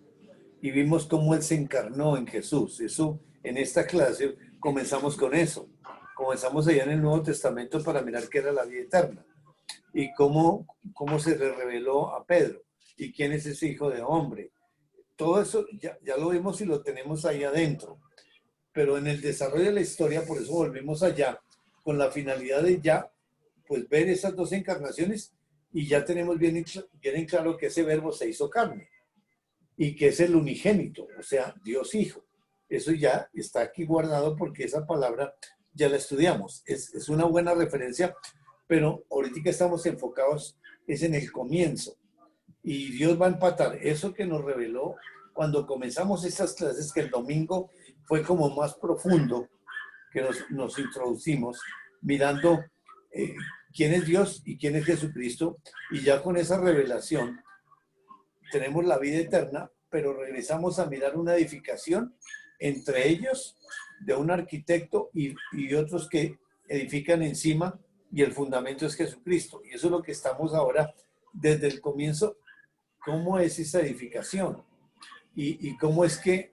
Y vimos cómo Él se encarnó en Jesús. Eso, en esta clase, comenzamos con eso. Comenzamos allá en el Nuevo Testamento para mirar qué era la vida eterna. Y cómo se le reveló a Pedro. Y quién es ese hijo de hombre. Todo eso ya lo vimos y lo tenemos ahí adentro. Pero en el desarrollo de la historia, por eso volvimos allá, con la finalidad de ya, pues ver esas dos encarnaciones y ya tenemos bien en claro que ese verbo se hizo carne y que es el unigénito, o sea, Dios Hijo. Eso ya está aquí guardado porque esa palabra ya la estudiamos. Es una buena referencia, pero ahorita estamos enfocados es en el comienzo. Y Dios va a empatar eso que nos reveló cuando comenzamos estas clases, que el domingo fue como más profundo, que nos introducimos mirando quién es Dios y quién es Jesucristo, y ya con esa revelación tenemos la vida eterna, pero regresamos a mirar una edificación entre ellos de un arquitecto y otros que edifican encima, y el fundamento es Jesucristo. Y eso es lo que estamos ahora desde el comienzo, cómo es esa edificación y cómo es que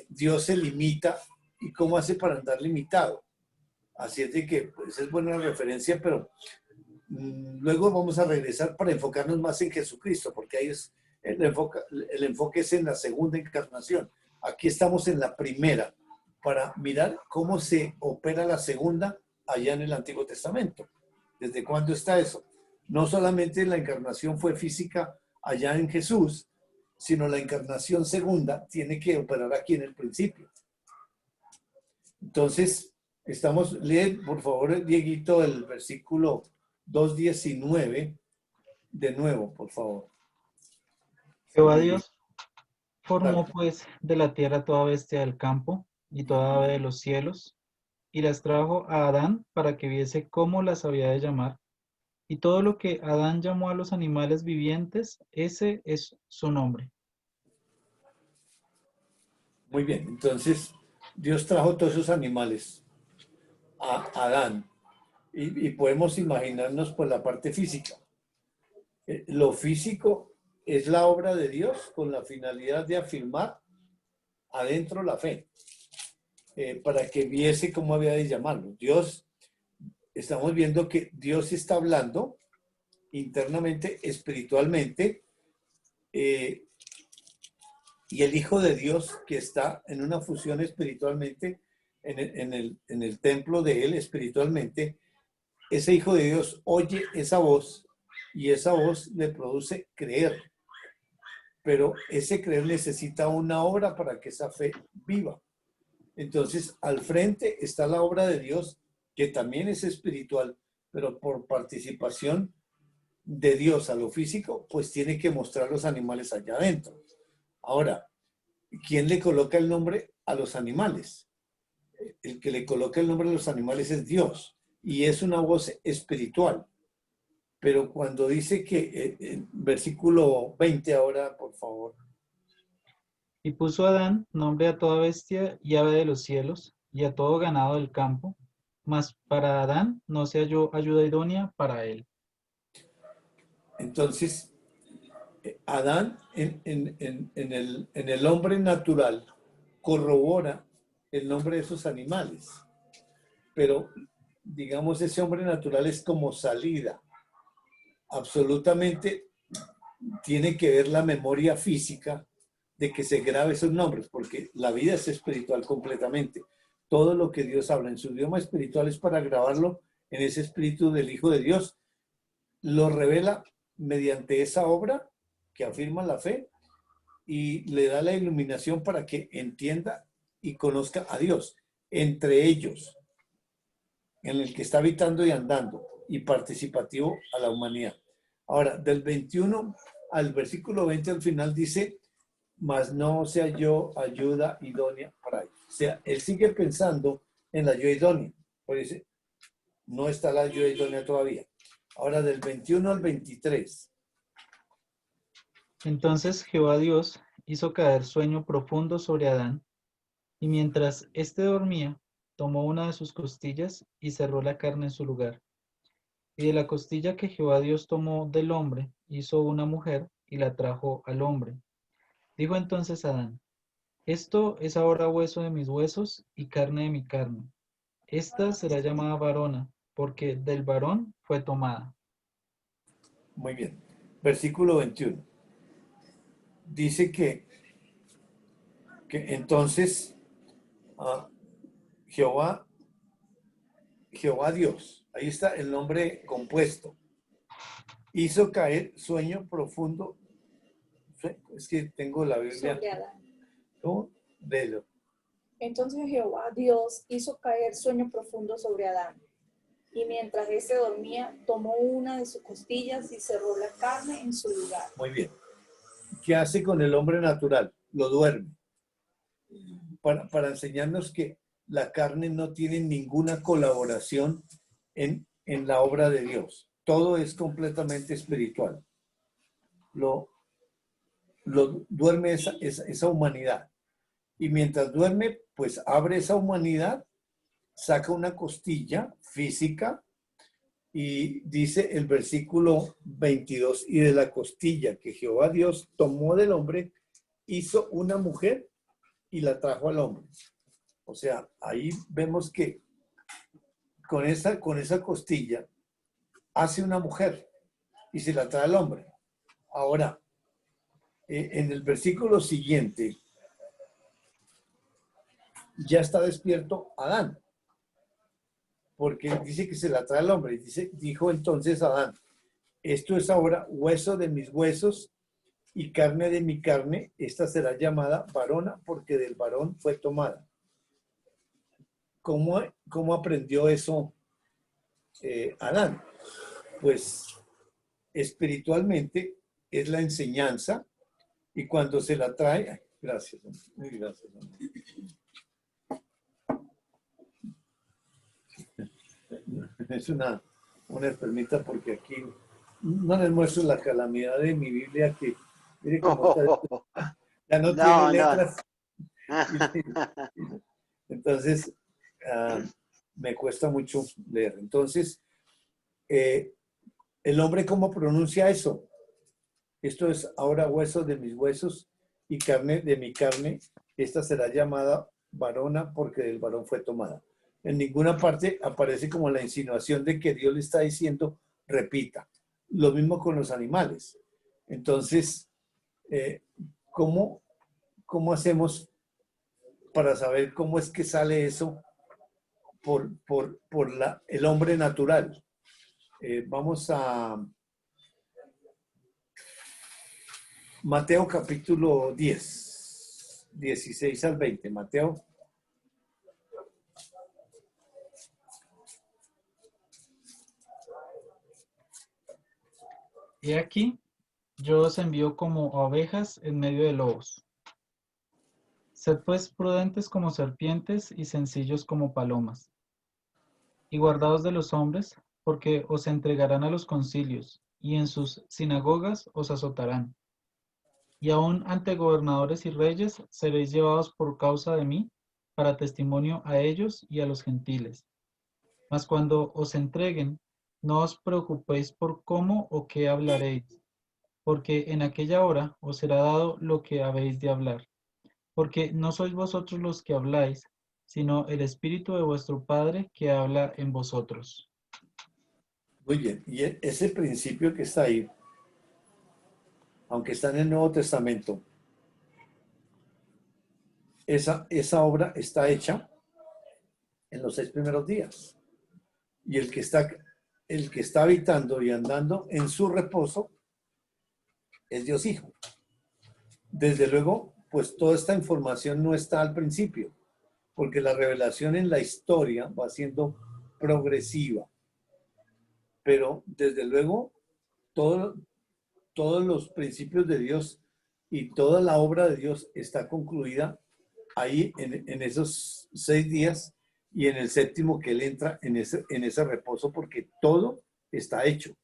Dios se limita y cómo hace para andar limitado. Así es de que pues, es buena referencia, pero luego vamos a regresar para enfocarnos más en Jesucristo, porque ahí es el enfoque es en la segunda encarnación. Aquí estamos en la primera, para mirar cómo se opera la segunda allá en el Antiguo Testamento. ¿Desde cuándo está eso? No solamente la encarnación fue física allá en Jesús, sino la encarnación segunda tiene que operar aquí en el principio. Entonces, lee, por favor, Dieguito, el versículo 2:19, de nuevo, por favor. Jehová Dios formó Dale. pues de la tierra toda bestia del campo y toda ave de los cielos, y las trajo a Adán para que viese cómo las había de llamar. Y todo lo que Adán llamó a los animales vivientes, ese es su nombre. Muy bien, entonces Dios trajo todos esos animales a Adán y podemos imaginarnos por la parte física. Lo físico es la obra de Dios con la finalidad de afirmar adentro la fe, para que viese cómo había de llamarlo. Dios, estamos viendo que Dios está hablando internamente, espiritualmente, y el Hijo de Dios que está en una fusión espiritualmente, en el templo de Él espiritualmente, ese Hijo de Dios oye esa voz y esa voz le produce creer. Pero ese creer necesita una obra para que esa fe viva. Entonces, al frente está la obra de Dios, que también es espiritual, pero por participación de Dios a lo físico, pues tiene que mostrar los animales allá adentro. Ahora, ¿quién le coloca el nombre a los animales? El que le coloca el nombre a los animales es Dios, y es una voz espiritual. Pero cuando dice que, versículo 20 ahora, por favor. Y puso Adán nombre a toda bestia y ave de los cielos, y a todo ganado del campo, mas para Adán no se halló ayuda idónea para él. Entonces, Adán en el hombre natural corrobora el nombre de esos animales, pero digamos ese hombre natural es como salida. Absolutamente tiene que ver la memoria física de que se grabe esos nombres, porque la vida es espiritual completamente. Todo lo que Dios habla en su idioma espiritual es para grabarlo en ese espíritu del Hijo de Dios. Lo revela mediante esa obra que afirma la fe y le da la iluminación para que entienda y conozca a Dios entre ellos, en el que está habitando y andando, y participativo a la humanidad. Ahora, del 21 al versículo 20 al final dice, mas no se halló ayuda idónea para él. O sea, él sigue pensando en la ayuda idónea. Por eso no está la ayuda idónea todavía. Ahora, del 21 al 23. Entonces Jehová Dios hizo caer sueño profundo sobre Adán, y mientras éste dormía, tomó una de sus costillas y cerró la carne en su lugar. Y de la costilla que Jehová Dios tomó del hombre, hizo una mujer y la trajo al hombre. Dijo entonces Adán, esto es ahora hueso de mis huesos y carne de mi carne. Esta será llamada varona, porque del varón fue tomada. Muy bien. Versículo 21. Dice que entonces Jehová Dios, ahí está el nombre compuesto, hizo caer sueño profundo. Es que tengo la Biblia. Sobre Adán. ¿Cómo? Léelo. Entonces Jehová Dios hizo caer sueño profundo sobre Adán. Y mientras éste dormía, tomó una de sus costillas y cerró la carne en su lugar. Muy bien. ¿Qué hace con el hombre natural? Lo duerme. Para enseñarnos que la carne no tiene ninguna colaboración en la obra de Dios. Todo es completamente espiritual. Lo duerme esa humanidad. Y mientras duerme, pues abre esa humanidad, saca una costilla física y dice el versículo 22, y de la costilla que Jehová Dios tomó del hombre, hizo una mujer y la trajo al hombre. O sea, ahí vemos que con esa costilla hace una mujer y se la trae al hombre. Ahora, en el versículo siguiente, ya está despierto Adán, porque dice que se la trae al hombre. Dijo entonces Adán, esto es ahora hueso de mis huesos y carne de mi carne, esta será llamada varona porque del varón fue tomada. ¿Cómo aprendió eso Adán? Pues espiritualmente es la enseñanza y cuando se la trae, gracias, muy gracias. Es una enfermita porque aquí no les muestro la calamidad de mi Biblia que mire cómo está, ya no tiene letras. Entonces me cuesta mucho leer. Entonces el hombre, ¿cómo pronuncia eso? Esto es ahora hueso de mis huesos y carne de mi carne, esta será llamada varona porque del varón fue tomada. En ninguna parte aparece como la insinuación de que Dios le está diciendo, repita. Lo mismo con los animales. Entonces, ¿cómo hacemos para saber cómo es que sale eso por el hombre natural? Vamos a Mateo capítulo 10, 16 al 20. Mateo. He aquí, yo os envío como ovejas en medio de lobos. Sed pues prudentes como serpientes y sencillos como palomas. Y guardaos de los hombres, porque os entregarán a los concilios, y en sus sinagogas os azotarán. Y aun ante gobernadores y reyes seréis llevados por causa de mí, para testimonio a ellos y a los gentiles. Mas cuando os entreguen, no os preocupéis por cómo o qué hablaréis, porque en aquella hora os será dado lo que habéis de hablar. Porque no sois vosotros los que habláis, sino el Espíritu de vuestro Padre que habla en vosotros. Muy bien, y ese principio que está ahí, aunque está en el Nuevo Testamento, esa obra está hecha en los 6 primeros días. Y el que está habitando y andando en su reposo es Dios Hijo. Desde luego, pues toda esta información no está al principio, porque la revelación en la historia va siendo progresiva. Pero desde luego, todos los principios de Dios y toda la obra de Dios está concluida ahí en esos 6 días y en el séptimo que Él entra en ese reposo porque todo está hecho.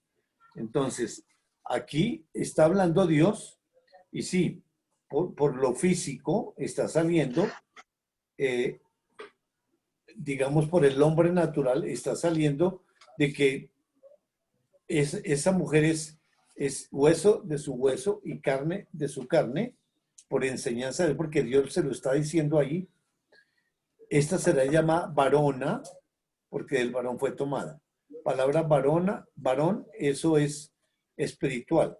Entonces, aquí está hablando Dios y sí, por lo físico está saliendo, digamos por el hombre natural, está saliendo de que esa mujer es hueso de su hueso y carne de su carne, por enseñanza de él, porque Dios se lo está diciendo ahí. Esta será llamada varona, porque del varón fue tomada. Palabra varona, varón, eso es espiritual.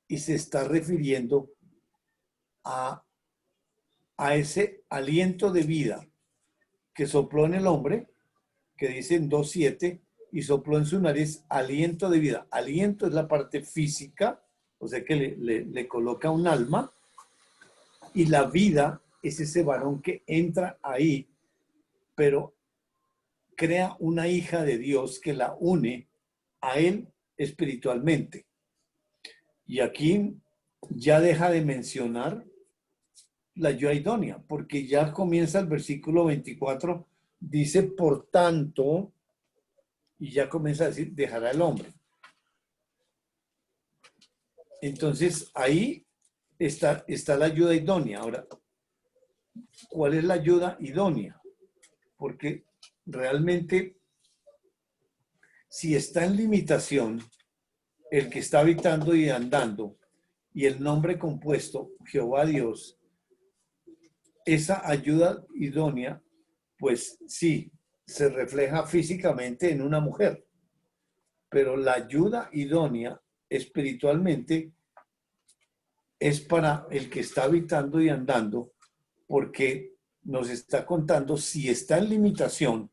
Y se está refiriendo a ese aliento de vida que sopló en el hombre, que dice en 2:7, y sopló en su nariz aliento de vida. Aliento es la parte física, o sea que le coloca un alma, y la vida es ese varón que entra ahí, pero crea una hija de Dios que la une a él espiritualmente. Y aquí ya deja de mencionar la ayuda idónea, porque ya comienza el versículo 24, dice, por tanto, y ya comienza a decir, dejará el hombre. Entonces, ahí está la ayuda idónea. Ahora, ¿cuál es la ayuda idónea? Porque realmente, si está en limitación, el que está habitando y andando, y el nombre compuesto, Jehová Dios, esa ayuda idónea, pues sí, se refleja físicamente en una mujer, pero la ayuda idónea espiritualmente es para el que está habitando y andando, porque nos está contando si está en limitación.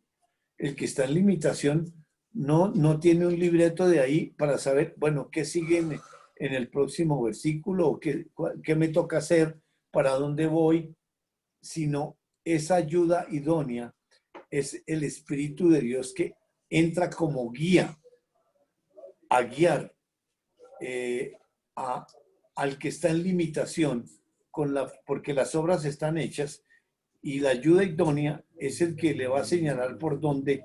El que está en limitación no tiene un libreto de ahí para saber, bueno, qué sigue en el próximo versículo o qué me toca hacer, para dónde voy, sino esa ayuda idónea es el Espíritu de Dios que entra como guía a guiar al que está en limitación, porque las obras están hechas, y la ayuda idónea es el que le va a señalar por dónde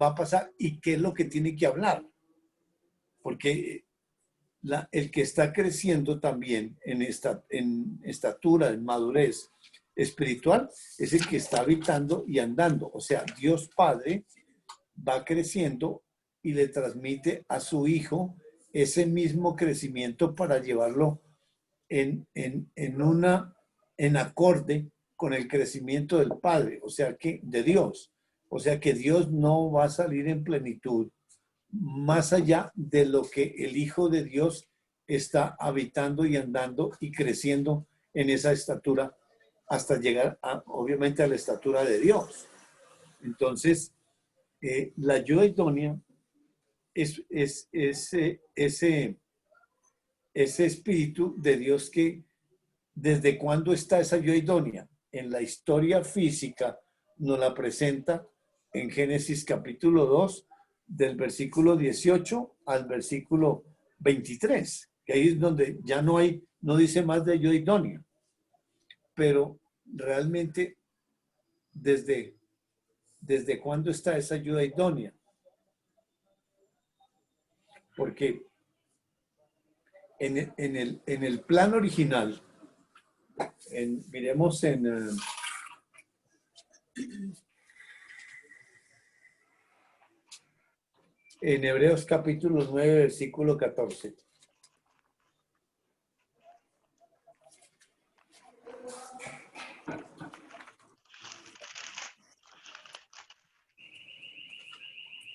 va a pasar y qué es lo que tiene que hablar. Porque el que está creciendo también en estatura, en madurez espiritual, es el que está habitando y andando. O sea, Dios Padre va creciendo y le transmite a su Hijo ese mismo crecimiento para llevarlo en acorde con el crecimiento del Padre, o sea que de Dios. O sea que Dios no va a salir en plenitud más allá de lo que el Hijo de Dios está habitando y andando y creciendo en esa estatura hasta llegar, obviamente, a la estatura de Dios. Entonces, la ayuda idónea es ese espíritu de Dios que, ¿desde cuándo está esa ayuda idónea? En la historia física nos la presenta en Génesis capítulo 2, del versículo 18 al versículo 23, que ahí es donde ya no dice más de ayuda idónea. Pero realmente, ¿desde cuándo está esa ayuda idónea? Porque en el plan original, miremos en Hebreos capítulo 9, versículo 14.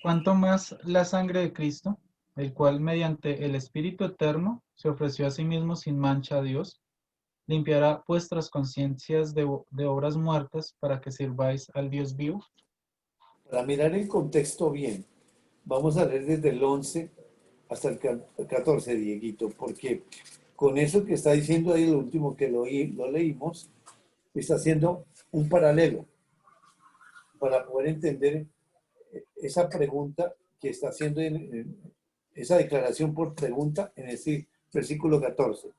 Cuanto más la sangre de Cristo, el cual mediante el Espíritu Eterno se ofreció a sí mismo sin mancha a Dios, limpiará vuestras conciencias de obras muertas para que sirváis al Dios vivo. Para mirar el contexto bien, vamos a leer desde el 11 hasta el 14, Dieguito, porque con eso que está diciendo ahí, lo último que lo leímos, está haciendo un paralelo para poder entender esa pregunta que está haciendo esa declaración por pregunta en ese versículo 14.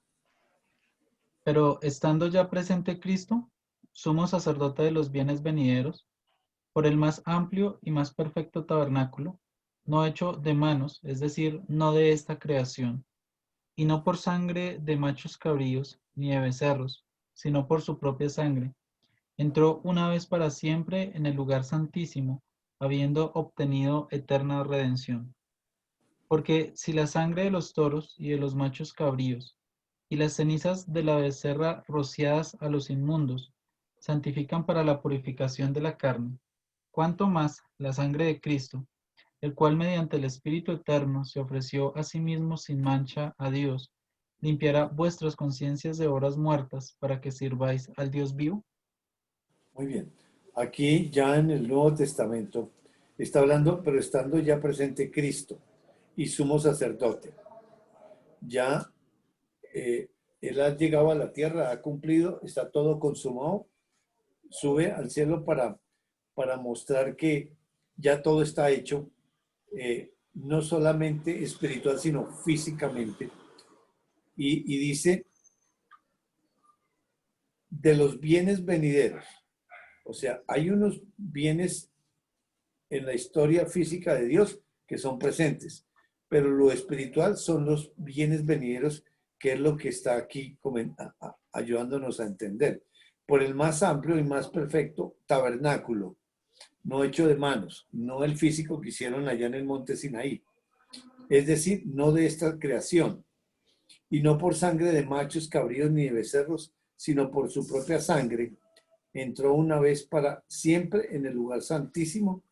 Pero estando ya presente Cristo, sumo sacerdote de los bienes venideros, por el más amplio y más perfecto tabernáculo, no hecho de manos, es decir, no de esta creación, y no por sangre de machos cabríos ni de becerros, sino por su propia sangre, entró una vez para siempre en el lugar santísimo, habiendo obtenido eterna redención. Porque si la sangre de los toros y de los machos cabríos y las cenizas de la becerra rociadas a los inmundos santifican para la purificación de la carne, cuánto más la sangre de Cristo, el cual mediante el Espíritu Eterno se ofreció a sí mismo sin mancha a Dios, limpiará vuestras conciencias de obras muertas para que sirváis al Dios vivo. Muy bien. Aquí ya en el Nuevo Testamento está hablando, pero estando ya presente Cristo y sumo sacerdote. Ya Él ha llegado a la tierra, ha cumplido, está todo consumado sube al cielo para mostrar que ya todo está hecho, no solamente espiritual, sino físicamente. Y dice, de los bienes venideros. O sea, hay unos bienes en la historia física de Dios que son presentes, pero lo espiritual son los bienes venideros, que es lo que está aquí ayudándonos a entender. Por el más amplio y más perfecto tabernáculo, no hecho de manos, no el físico que hicieron allá en el monte Sinaí, es decir, no de esta creación, y no por sangre de machos, cabríos ni de becerros, sino por su propia sangre, entró una vez para siempre en el lugar santísimo,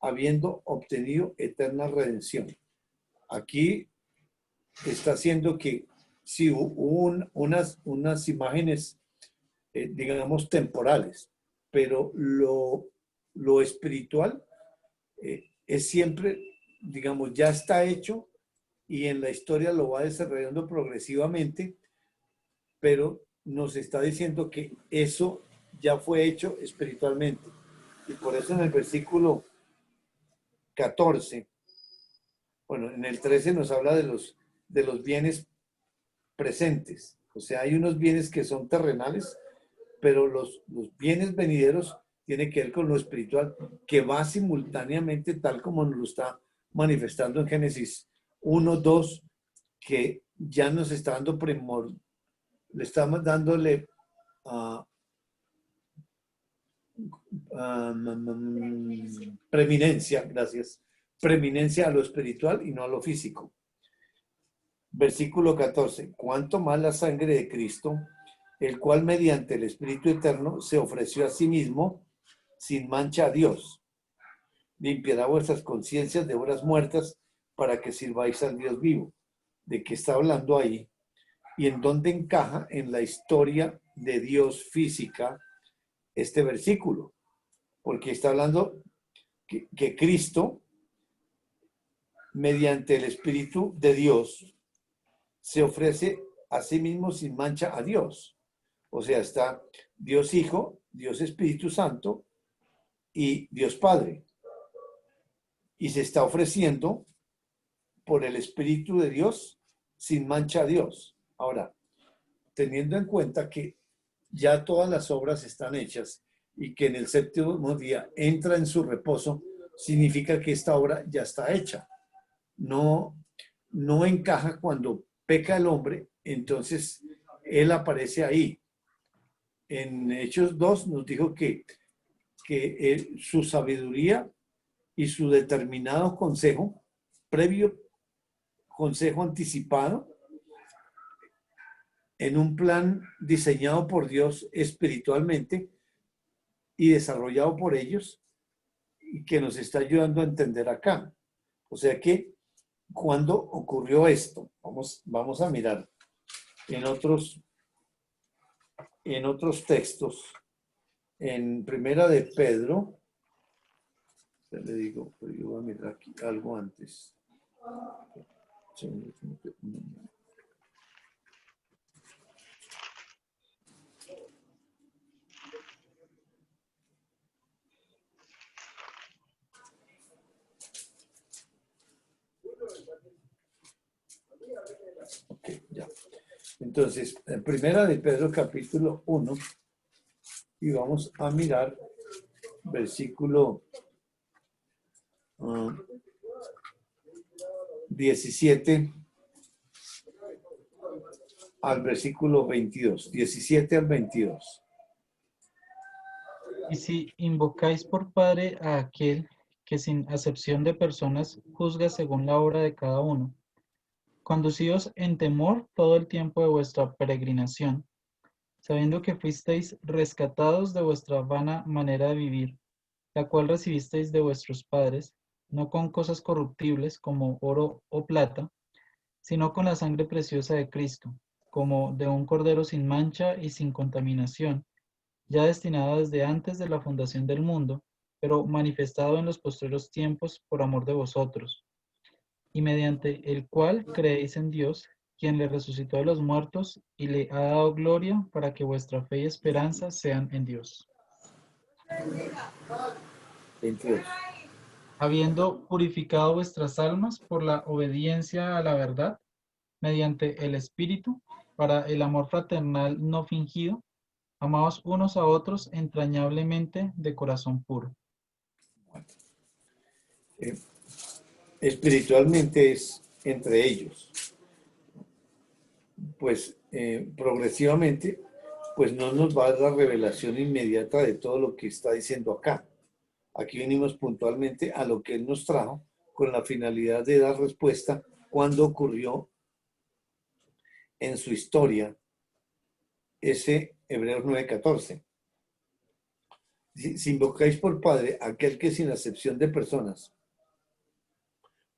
habiendo obtenido eterna redención. Aquí está haciendo que sí hubo unas imágenes, digamos, temporales, pero lo espiritual es siempre, digamos, ya está hecho y en la historia lo va desarrollando progresivamente, pero nos está diciendo que eso ya fue hecho espiritualmente. Y por eso en el versículo 14, bueno, en el 13 nos habla de los bienes presentes. O sea, hay unos bienes que son terrenales, pero los bienes venideros tienen que ver con lo espiritual, que va simultáneamente, tal como nos lo está manifestando en Génesis 1, 2, que ya nos está dando le estamos dándole preeminencia, gracias, preeminencia a lo espiritual y no a lo físico. Versículo 14, cuánto más la sangre de Cristo, el cual mediante el Espíritu Eterno se ofreció a sí mismo sin mancha a Dios. Limpiará vuestras conciencias de obras muertas para que sirváis al Dios vivo. ¿De qué está hablando ahí? ¿Y en dónde encaja en la historia de Dios física este versículo? Porque está hablando que Cristo, mediante el Espíritu de Dios, se ofrece a sí mismo sin mancha a Dios. O sea, está Dios Hijo, Dios Espíritu Santo y Dios Padre. Y se está ofreciendo por el Espíritu de Dios sin mancha a Dios. Ahora, teniendo en cuenta que ya todas las obras están hechas y que en el séptimo día entra en su reposo, significa que esta obra ya está hecha. No encaja cuando peca el hombre, entonces él aparece ahí. En Hechos 2 nos dijo que su sabiduría y su determinado consejo, previo consejo anticipado, en un plan diseñado por Dios espiritualmente y desarrollado por ellos, y que nos está ayudando a entender acá. O sea que, ¿cuándo ocurrió esto? Vamos a mirar en otros textos. En Primera de Pedro, ya le digo, pero yo voy a mirar aquí algo antes. Ok, ya. Entonces, en Primera de Pedro capítulo 1, y vamos a mirar versículo 17 al versículo 22, 17 al 22. Y si invocáis por Padre a aquel que sin acepción de personas juzga según la obra de cada uno, conducíos en temor todo el tiempo de vuestra peregrinación, sabiendo que fuisteis rescatados de vuestra vana manera de vivir, la cual recibisteis de vuestros padres, no con cosas corruptibles como oro o plata, sino con la sangre preciosa de Cristo, como de un cordero sin mancha y sin contaminación, ya destinado desde antes de la fundación del mundo, pero manifestado en los postreros tiempos por amor de vosotros, y mediante el cual creéis en Dios, quien le resucitó de los muertos y le ha dado gloria para que vuestra fe y esperanza sean en Dios. 22. Habiendo purificado vuestras almas por la obediencia a la verdad, mediante el Espíritu, para el amor fraternal no fingido, amaos unos a otros entrañablemente de corazón puro. Espiritualmente es entre ellos. Pues progresivamente, pues no nos va a dar la revelación inmediata de todo lo que está diciendo acá. Aquí venimos puntualmente a lo que Él nos trajo con la finalidad de dar respuesta cuando ocurrió en su historia ese Hebreos 9:14. Si invocáis por Padre aquel que sin acepción de personas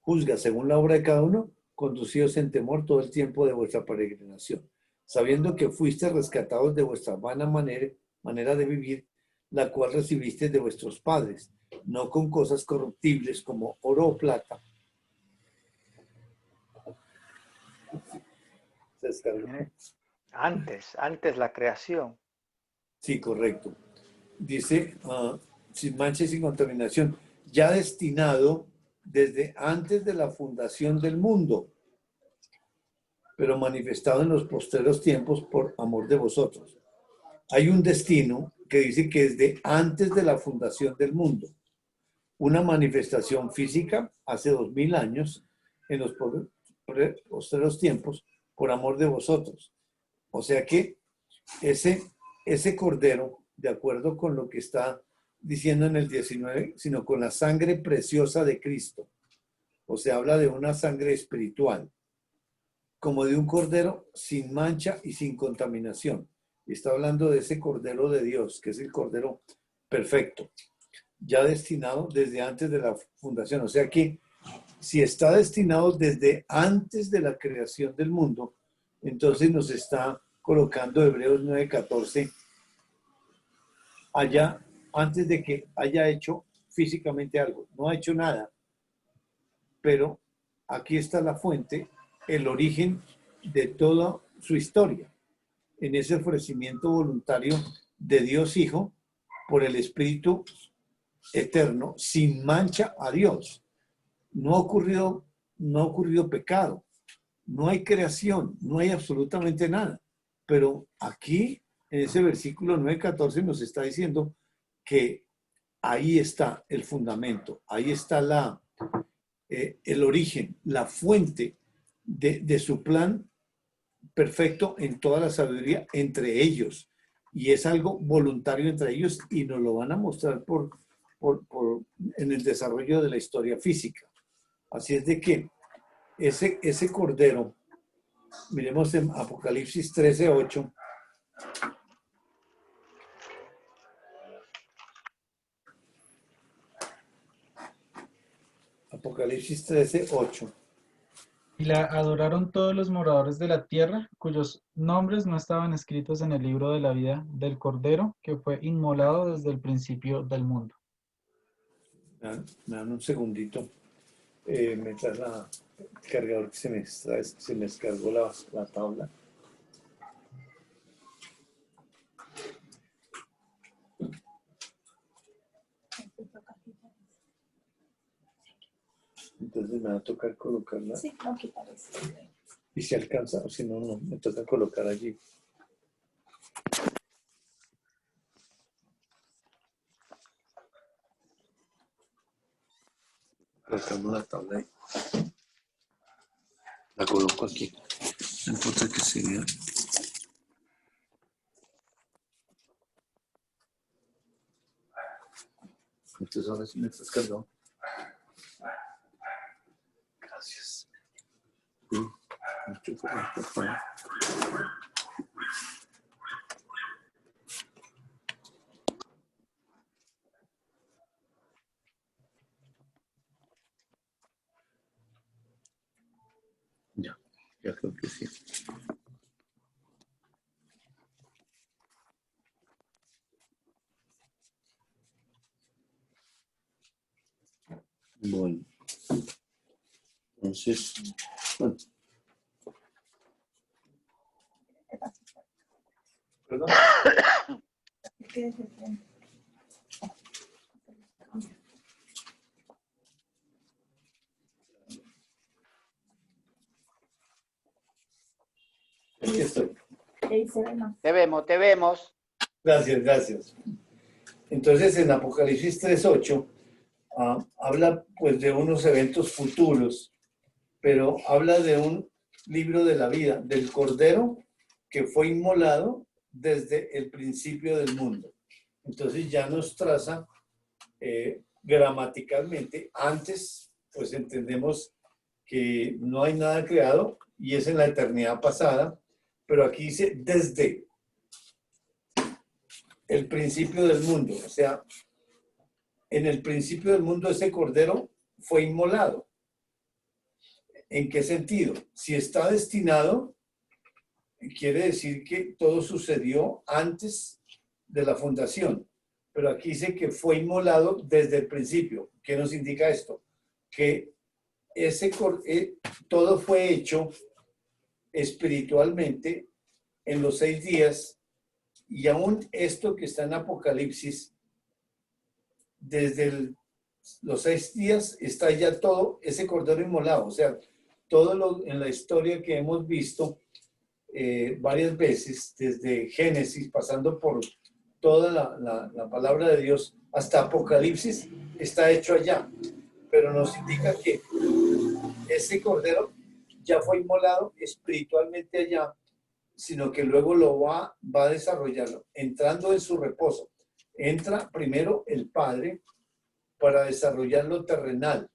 juzga según la obra de cada uno, conducíos en temor todo el tiempo de vuestra peregrinación, sabiendo que fuiste rescatados de vuestra vana manera de vivir, la cual recibiste de vuestros padres, no con cosas corruptibles como oro o plata. Se descargó. Antes la creación. Sí, correcto. Dice, sin mancha y sin contaminación, ya destinado desde antes de la fundación del mundo, pero manifestado en los postreros tiempos por amor de vosotros. Hay un destino que dice que desde antes de la fundación del mundo, una manifestación física hace 2000 años en los postreros tiempos por amor de vosotros. O sea que ese cordero, de acuerdo con lo que está diciendo en el 19, sino con la sangre preciosa de Cristo. O sea, habla de una sangre espiritual, como de un cordero sin mancha y sin contaminación. Y está hablando de ese cordero de Dios, que es el cordero perfecto, ya destinado desde antes de la fundación. O sea que si está destinado desde antes de la creación del mundo, entonces nos está colocando Hebreos 9:14 allá antes de que haya hecho físicamente algo. No ha hecho nada, pero aquí está la fuente, el origen de toda su historia, en ese ofrecimiento voluntario de Dios Hijo por el Espíritu eterno, sin mancha a Dios. No ha ocurrido pecado, no hay creación, no hay absolutamente nada. Pero aquí, en ese versículo 9:14, nos está diciendo que ahí está el fundamento, ahí está el origen, la fuente de su plan perfecto en toda la sabiduría entre ellos. Y es algo voluntario entre ellos y nos lo van a mostrar en el desarrollo de la historia física. Así es de que ese cordero, miremos en Apocalipsis 13:8. Apocalipsis 13:8. Y la adoraron todos los moradores de la tierra, cuyos nombres no estaban escritos en el libro de la vida del Cordero, que fue inmolado desde el principio del mundo. Me dan un segundito. Mientras el cargador que se me descargó la tabla. Entonces me va a tocar colocarla. Sí, no quitar eso. Y si alcanza, o si no, no, me toca colocar allí. Colocamos la tabla ahí. La coloco aquí. No importa que se vea. Entonces ahora sí me estás cargando. Gracias. Mucho por favor. Ya creo que sí. Bueno. Entonces, bueno. ¿Perdón? ahí se ve más. Te vemos, te vemos. Gracias, gracias. Entonces, en Apocalipsis 3:8, habla pues de unos eventos futuros, pero habla de un libro de la vida, del Cordero que fue inmolado desde el principio del mundo. Entonces ya nos traza gramaticalmente. Antes, pues entendemos que no hay nada creado y es en la eternidad pasada, pero aquí dice desde el principio del mundo. O sea, en el principio del mundo ese Cordero fue inmolado. ¿En qué sentido? Si está destinado, quiere decir que todo sucedió antes de la fundación. Pero aquí dice que fue inmolado desde el principio. ¿Qué nos indica esto? Que todo fue hecho espiritualmente en los 6 días, y aún esto que está en Apocalipsis, desde los 6 días está ya todo ese Cordero inmolado. O sea, todo en la historia que hemos visto varias veces, desde Génesis, pasando por toda la palabra de Dios, hasta Apocalipsis, está hecho allá. Pero nos indica que ese Cordero ya fue inmolado espiritualmente allá, sino que luego lo va a desarrollarlo, entrando en su reposo. Entra primero el Padre para desarrollar lo terrenal,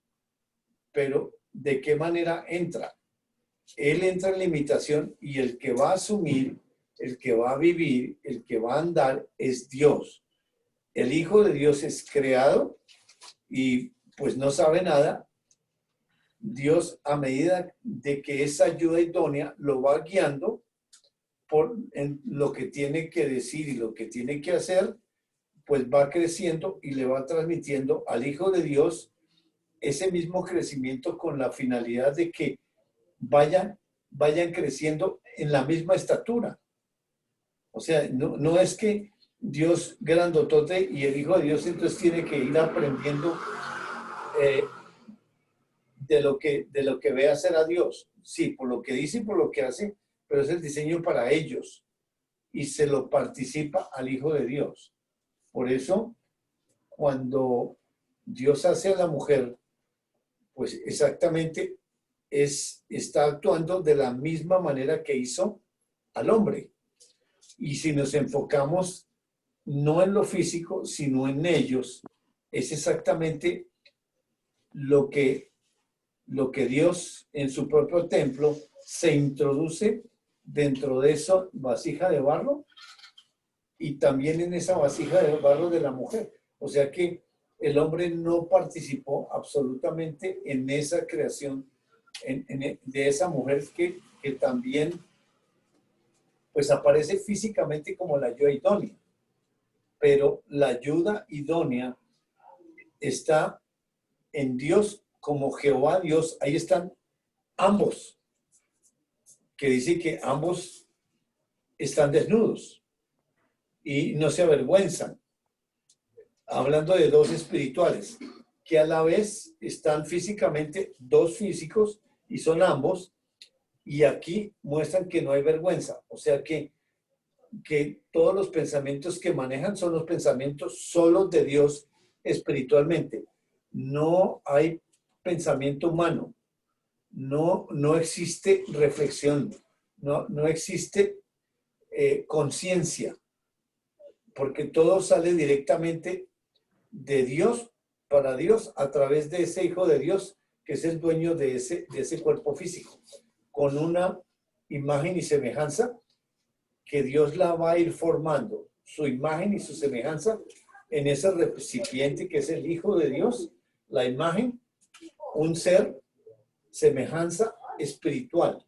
pero ¿de qué manera entra? Él entra en limitación y el que va a asumir, el que va a vivir, el que va a andar es Dios. El Hijo de Dios es creado y pues no sabe nada. Dios, a medida de que esa ayuda idónea lo va guiando en lo que tiene que decir y lo que tiene que hacer, pues va creciendo y le va transmitiendo al Hijo de Dios ese mismo crecimiento con la finalidad de que vayan creciendo en la misma estatura. O sea, no es que Dios grandotote y el Hijo de Dios entonces tiene que ir aprendiendo de lo que ve hacer a Dios. Sí, por lo que dice y por lo que hace, pero es el diseño para ellos y se lo participa al Hijo de Dios. Por eso, cuando Dios hace a la mujer, pues exactamente está actuando de la misma manera que hizo al hombre. Y si nos enfocamos no en lo físico, sino en ellos, es exactamente lo que Dios en su propio templo se introduce dentro de esa vasija de barro y también en esa vasija de barro de la mujer. O sea que el hombre no participó absolutamente en esa creación de esa mujer que también pues aparece físicamente como la ayuda idónea. Pero la ayuda idónea está en Dios como Jehová Dios. Ahí están ambos, que dice que ambos están desnudos y no se avergüenzan. Hablando de dos espirituales, que a la vez están físicamente dos físicos y son ambos, y aquí muestran que no hay vergüenza. O sea que todos los pensamientos que manejan son los pensamientos solos de Dios espiritualmente. No hay pensamiento humano, no existe reflexión, no existe conciencia, porque todo sale directamente de Dios para Dios a través de ese Hijo de Dios que es el dueño de ese cuerpo físico, con una imagen y semejanza que Dios la va a ir formando, su imagen y su semejanza en ese recipiente que es el Hijo de Dios, la imagen, un ser, semejanza espiritual,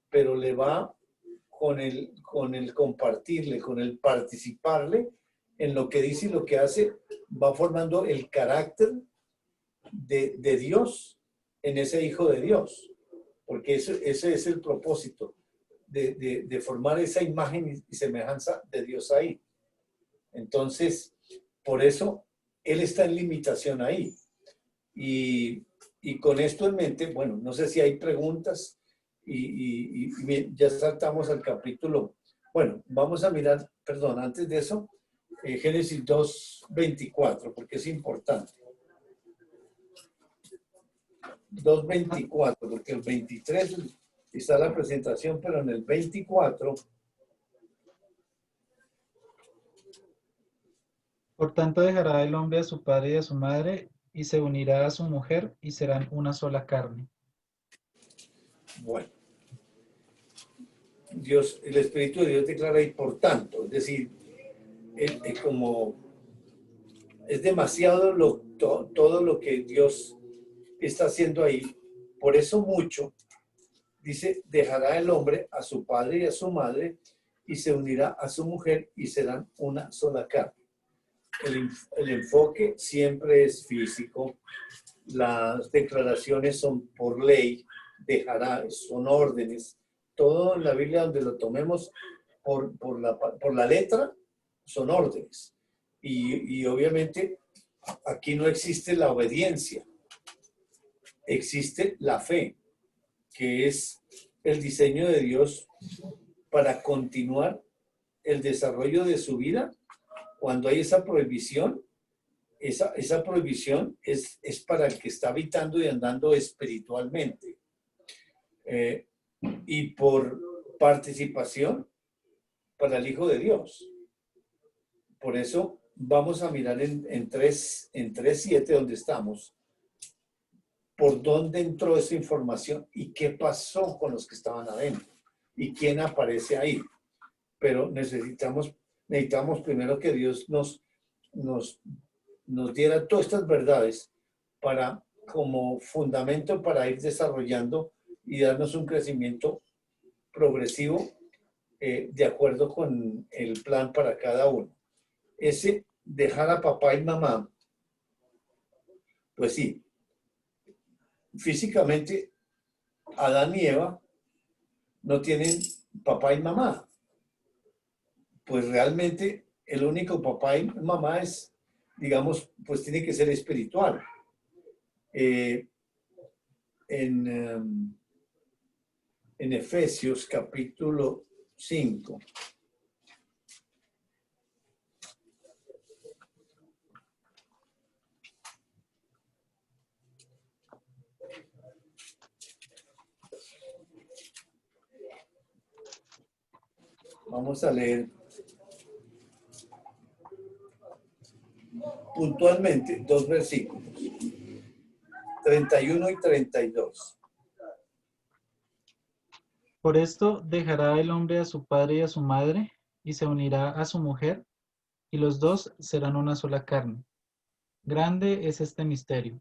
pero le va con el compartirle, con el participarle en lo que dice y lo que hace, va formando el carácter de Dios en ese Hijo de Dios, porque ese es el propósito de formar esa imagen y semejanza de Dios ahí. Entonces, por eso Él está en limitación ahí. Y con esto en mente, bueno, no sé si hay preguntas y ya saltamos al capítulo. Bueno, vamos a mirar, perdón, antes de eso, Génesis 2:24, porque es importante. 2:24, porque el 23 está la presentación, pero en el 24, Por tanto dejará el hombre a su padre y a su madre, y se unirá a su mujer, y serán una sola carne. bueno, Dios, el Espíritu de Dios declara y por tanto, es decir, como es demasiado todo lo que Dios está haciendo ahí, por eso mucho, dice, dejará el hombre a su padre y a su madre, y se unirá a su mujer, y serán una sola carne. El enfoque siempre es físico, las declaraciones son por ley, dejará, son órdenes, todo en la Biblia donde lo tomemos por la letra, son órdenes. Y obviamente aquí no existe la obediencia, existe la fe, que es el diseño de Dios para continuar el desarrollo de su vida. Cuando hay esa prohibición, esa prohibición es para el que está habitando y andando espiritualmente. Y por participación para el Hijo de Dios. Por eso vamos a mirar en 3:7 donde estamos, por dónde entró esa información y qué pasó con los que estaban adentro y quién aparece ahí. Pero necesitamos primero que Dios nos diera todas estas verdades para, como fundamento para ir desarrollando y darnos un crecimiento progresivo de acuerdo con el plan para cada uno. Ese dejar a papá y mamá, pues sí, físicamente Adán y Eva no tienen papá y mamá. Pues realmente el único papá y mamá es, digamos, pues tiene que ser espiritual. En Efesios capítulo 5. Vamos a leer puntualmente 2 versículos, 31 y 32. Por esto dejará el hombre a su padre y a su madre, y se unirá a su mujer, y los dos serán una sola carne. Grande es este misterio.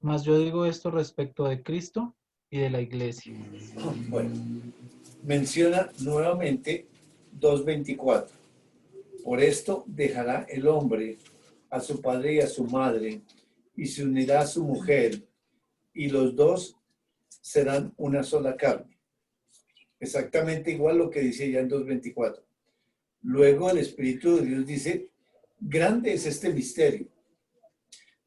Mas yo digo esto respecto de Cristo y de la iglesia. Bueno, menciona nuevamente 2:24. Por esto dejará el hombre a su padre y a su madre, y se unirá a su mujer, y los dos serán una sola carne. Exactamente igual lo que dice ya en 2:24. Luego el Espíritu de Dios dice, grande es este misterio.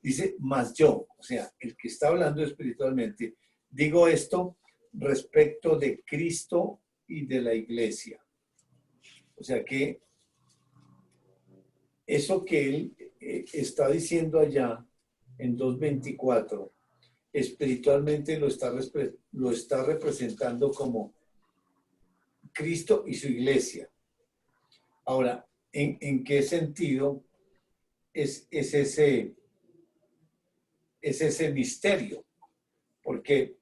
Dice, mas yo, o sea, el que está hablando espiritualmente, digo esto respecto de Cristo y de la iglesia. O sea que eso que él está diciendo allá en 2:24, espiritualmente lo está representando como Cristo y su iglesia. Ahora, ¿en qué sentido es ese misterio? Porque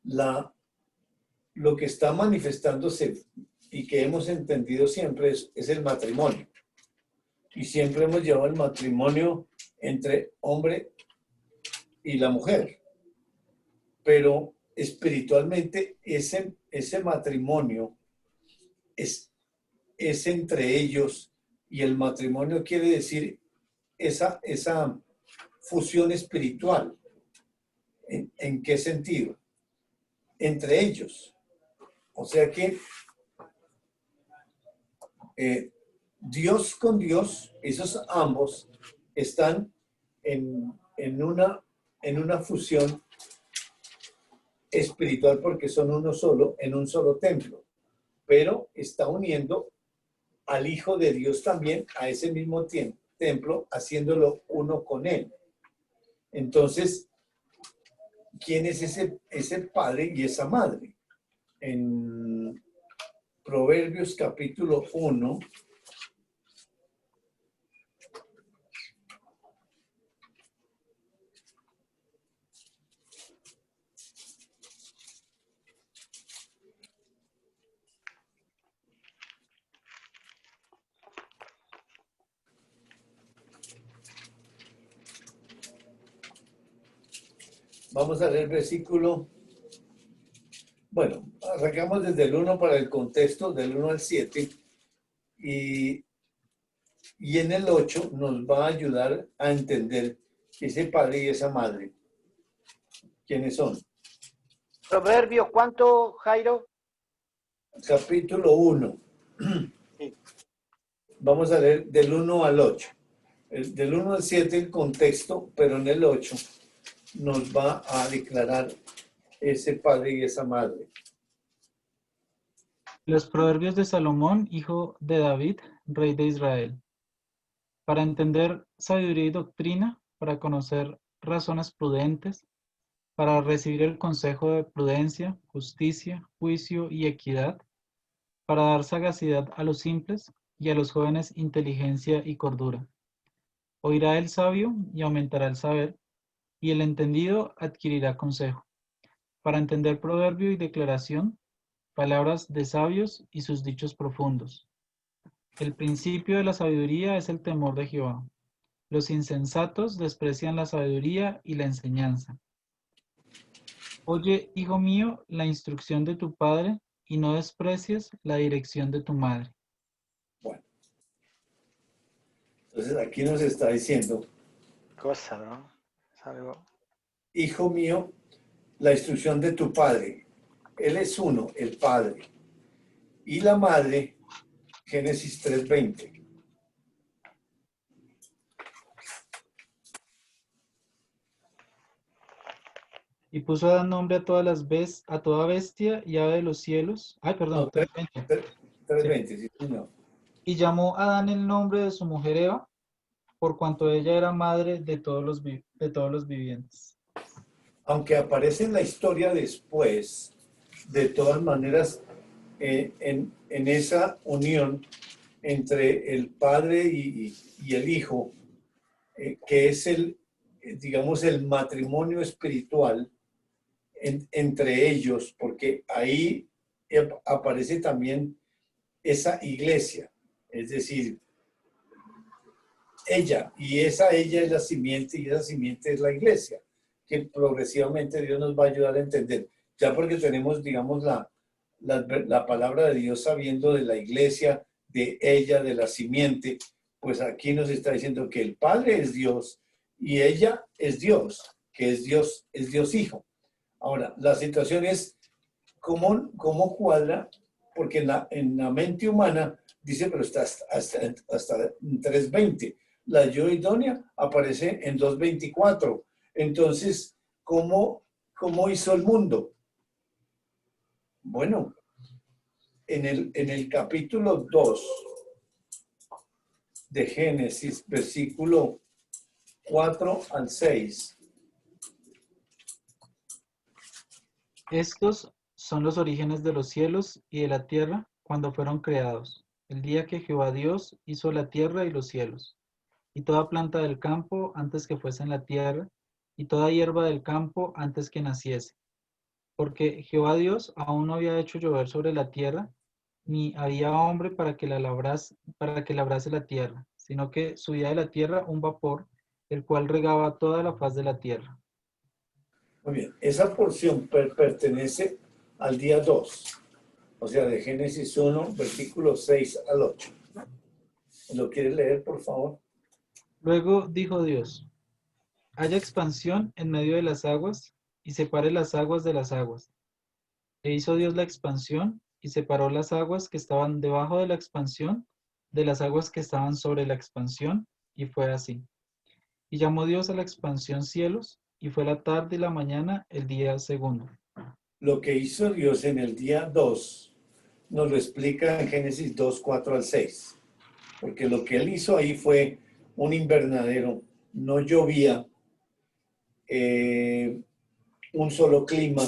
lo que está manifestándose y que hemos entendido siempre es el matrimonio. Y siempre hemos llevado el matrimonio entre hombre y la mujer. Pero espiritualmente ese matrimonio es entre ellos, y el matrimonio quiere decir esa fusión espiritual. ¿En qué sentido? Entre ellos. O sea que Dios con Dios, esos ambos están en una fusión espiritual porque son uno solo, en un solo templo. pero está uniendo al Hijo de Dios también a ese mismo templo, haciéndolo uno con él. Entonces, ¿quién es ese padre y esa madre? En Proverbios capítulo 1, vamos a leer versículo. Bueno, arrancamos desde el 1 para el contexto, del 1 al 7, y en el 8 nos va a ayudar a entender ese padre y esa madre. ¿Quiénes son? Proverbios, ¿cuánto, Jairo? Capítulo 1. Sí. Vamos a leer del 1 al 8. Del 1 al 7 el contexto, pero en el 8 nos va a declarar ese padre y esa madre. Los proverbios de Salomón, hijo de David, rey de Israel. Para entender sabiduría y doctrina, para conocer razones prudentes, para recibir el consejo de prudencia, justicia, juicio y equidad, para dar sagacidad a los simples y a los jóvenes inteligencia y cordura. Oirá el sabio y aumentará el saber, y el entendido adquirirá consejo. Para entender proverbio y declaración, palabras de sabios y sus dichos profundos. El principio de la sabiduría es el temor de Jehová. Los insensatos desprecian la sabiduría y la enseñanza. Oye, hijo mío, la instrucción de tu padre, y no desprecies la dirección de tu madre. Bueno, entonces aquí nos está diciendo, Cosa, ¿no? Es algo. hijo mío, la instrucción de tu padre. Él es uno, el padre. Y la madre, Génesis 3:20. Y puso Adán nombre a a toda bestia y ave de los cielos. Ay, perdón, No, 3:20. 3:20, sí, señor. Y llamó Adán el nombre de su mujer Eva, por cuanto ella era madre de todos los vivientes. Aunque aparece en la historia después, de todas maneras, en esa unión entre el padre y el hijo, que es digamos, el matrimonio espiritual entre ellos, porque ahí aparece también esa iglesia, es decir, ella es la simiente y esa simiente es la iglesia, que progresivamente Dios nos va a ayudar a entender, ya porque tenemos, digamos, la palabra de Dios sabiendo de la iglesia, de ella, de la simiente, pues aquí nos está diciendo que el Padre es Dios y ella es Dios, que es Dios Hijo. Ahora, la situación es cómo cuadra, porque en la mente humana dice, pero está hasta 3:20. La yo idónea aparece en 2:24. Entonces, ¿cómo hizo el mundo? Bueno, en el capítulo 2 de Génesis, versículo 4 al 6. Estos son los orígenes de los cielos y de la tierra cuando fueron creados, el día que Jehová Dios hizo la tierra y los cielos, y toda planta del campo antes que fuese en la tierra, y toda hierba del campo antes que naciese. Porque Jehová Dios aún no había hecho llover sobre la tierra, ni había hombre para que labrase la tierra, sino que subía de la tierra un vapor, el cual regaba toda la faz de la tierra. Muy bien, esa porción pertenece al día 2, o sea, de Génesis 1, versículos 6 al 8. ¿Lo quieres leer, por favor? Luego dijo Dios: haya expansión en medio de las aguas, y separe las aguas de las aguas. E hizo Dios la expansión, y separó las aguas que estaban debajo de la expansión de las aguas que estaban sobre la expansión, y fue así. Y llamó Dios a la expansión cielos, y fue la tarde y la mañana el día segundo. Lo que hizo Dios en el día 2 nos lo explica en Génesis 2, 4 al 6. Porque lo que él hizo ahí fue un invernadero, no llovía, un solo clima,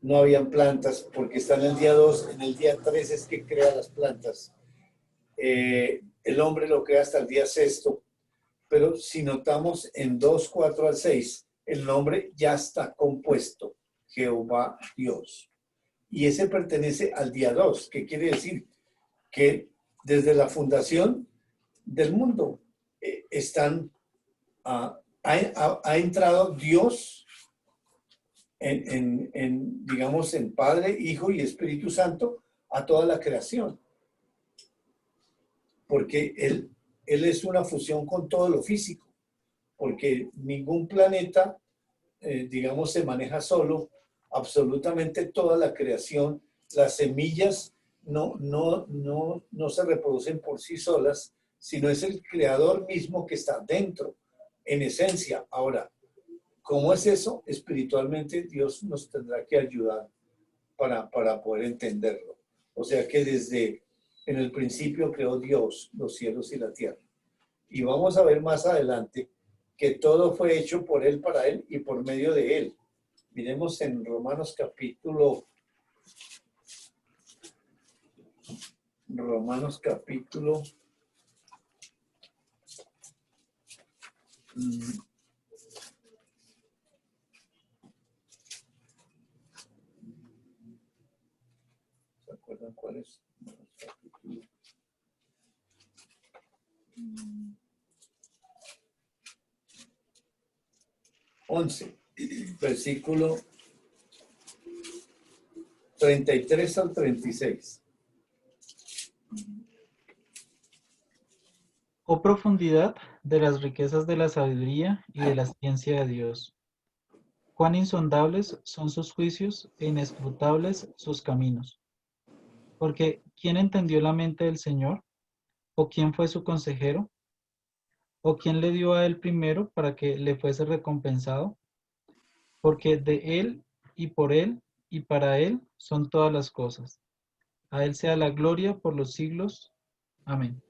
no habían plantas, porque está en el día 2, en el día 3 es que crea las plantas. El hombre lo crea hasta el día 6, pero si notamos en 2, 4 al 6, el nombre ya está compuesto, Jehová Dios. Y ese pertenece al día 2, que quiere decir que desde la fundación del mundo ha entrado Dios digamos, en Padre, Hijo y Espíritu Santo a toda la creación. Porque Él es una fusión con todo lo físico. Porque ningún planeta, digamos, se maneja solo. Absolutamente toda la creación, las semillas no se reproducen por sí solas, sino es el creador mismo que está dentro, en esencia. Ahora, ¿cómo es eso? Espiritualmente Dios nos tendrá que ayudar para poder entenderlo. O sea que desde en el principio creó Dios los cielos y la tierra. Y vamos a ver más adelante que todo fue hecho por Él, para Él y por medio de Él. Miremos en Romanos capítulo 'Se acuerdan cuál es? 11, versículo 33 al 36. Oh profundidad de las riquezas de la sabiduría y de la ciencia de Dios. Cuán insondables son sus juicios e inescrutables sus caminos. Porque ¿quién entendió la mente del Señor? ¿O quién fue su consejero? ¿O quién le dio a él primero para que le fuese recompensado? Porque de él y para él son todas las cosas. A él sea la gloria por los siglos. Amén.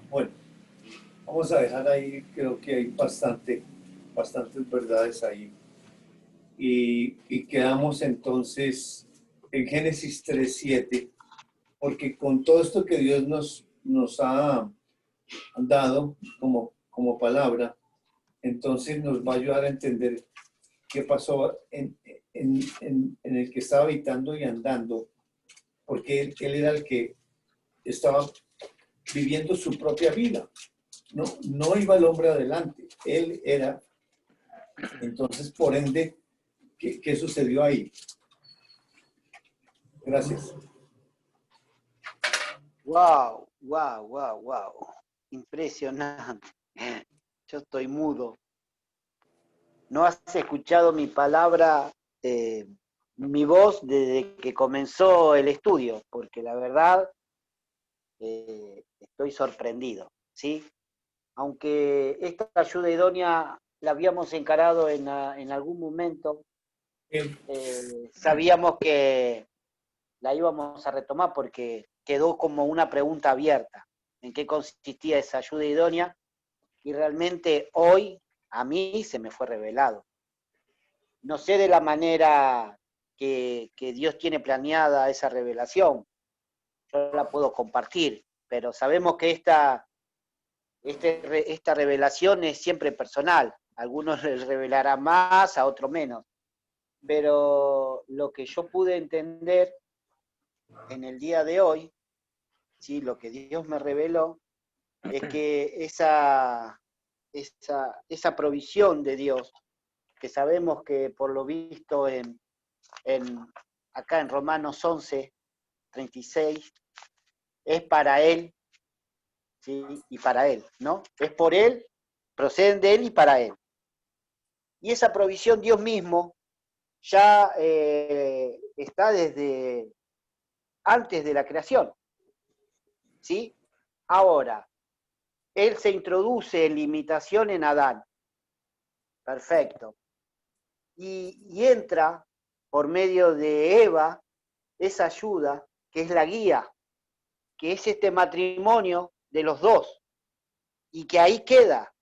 Bueno, vamos a dejar ahí, creo que hay bastantes verdades ahí. Y quedamos entonces en Génesis 3:7, porque con todo esto que Dios nos ha dado como palabra, entonces nos va a ayudar a entender qué pasó en el que estaba habitando y andando, porque él era el que estaba viviendo su propia vida. No iba el hombre adelante, él era. Entonces, por ende, ¿qué sucedió ahí? Gracias. Wow. Impresionante. Yo estoy mudo. No has escuchado mi palabra, mi voz desde que comenzó el estudio, porque la verdad estoy sorprendido, ¿sí? Aunque esta ayuda idónea la habíamos encarado en algún momento, sabíamos que la íbamos a retomar porque quedó como una pregunta abierta, en qué consistía esa ayuda idónea, y realmente hoy a mí se me fue revelado. No sé de la manera que Dios tiene planeada esa revelación, yo la puedo compartir, pero sabemos que esta revelación es siempre personal. A algunos les revelará más, a otros menos. Pero lo que yo pude entender en el día de hoy, ¿sí? Lo que Dios me reveló, es que esa provisión de Dios, que sabemos que por lo visto acá en Romanos 11, 36, es para Él, ¿sí? Y para Él, ¿no? Es por Él, proceden de Él y para Él. Y esa provisión Dios mismo ya está desde antes de la creación, ¿sí? Ahora, Él se introduce en limitación en Adán. Perfecto. Y entra por medio de Eva esa ayuda, que es la guía, que es este matrimonio de los dos, y que ahí queda.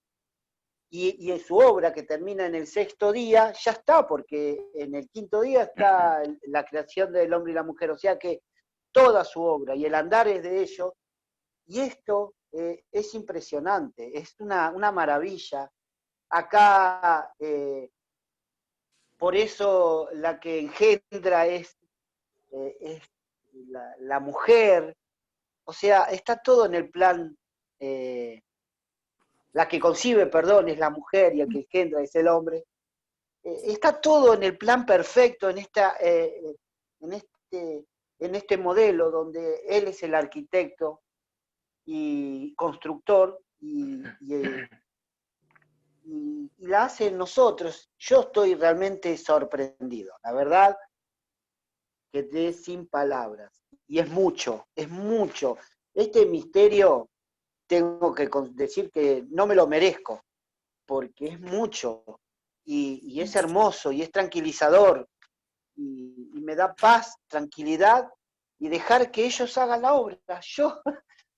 Y en su obra, que termina en el 6º día, ya está, porque en el 5º día está la creación del hombre y la mujer, o sea que toda su obra y el andar es de ellos, y esto es impresionante, es una maravilla. Acá, por eso la que engendra es la mujer, o sea, está todo en el plan, la que concibe, perdón, es la mujer y el que engendra es el hombre. Está todo en el plan perfecto, en este modelo donde él es el arquitecto y constructor y la hace en nosotros. Yo estoy realmente sorprendido, la verdad, que te sin palabras. Y es mucho, es mucho. Este misterio, tengo que decir que no me lo merezco, porque es mucho, y es hermoso, y es tranquilizador, y me da paz, tranquilidad, y dejar que ellos hagan la obra. Yo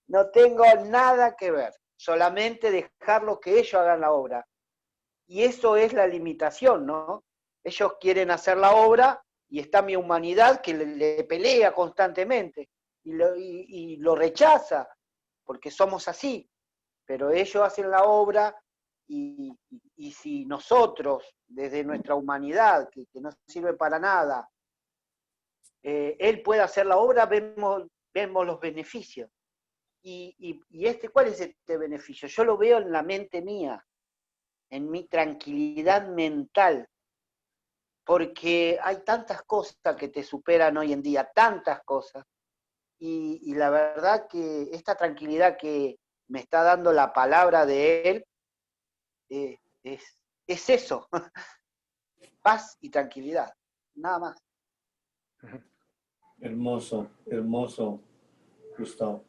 no tengo nada que ver, solamente dejarlos que ellos hagan la obra. Y eso es la limitación, ¿no? Ellos quieren hacer la obra, y está mi humanidad que le pelea constantemente, y lo rechaza, porque somos así. Pero ellos hacen la obra, y si nosotros, desde nuestra humanidad, que no sirve para nada, él puede hacer la obra, vemos los beneficios. ¿Cuál es este beneficio? Yo lo veo en la mente mía, en mi tranquilidad mental, porque hay tantas cosas que te superan hoy en día, tantas cosas, y la verdad que esta tranquilidad que me está dando la palabra de él, es eso, paz y tranquilidad, nada más. Hermoso, hermoso, Gustavo.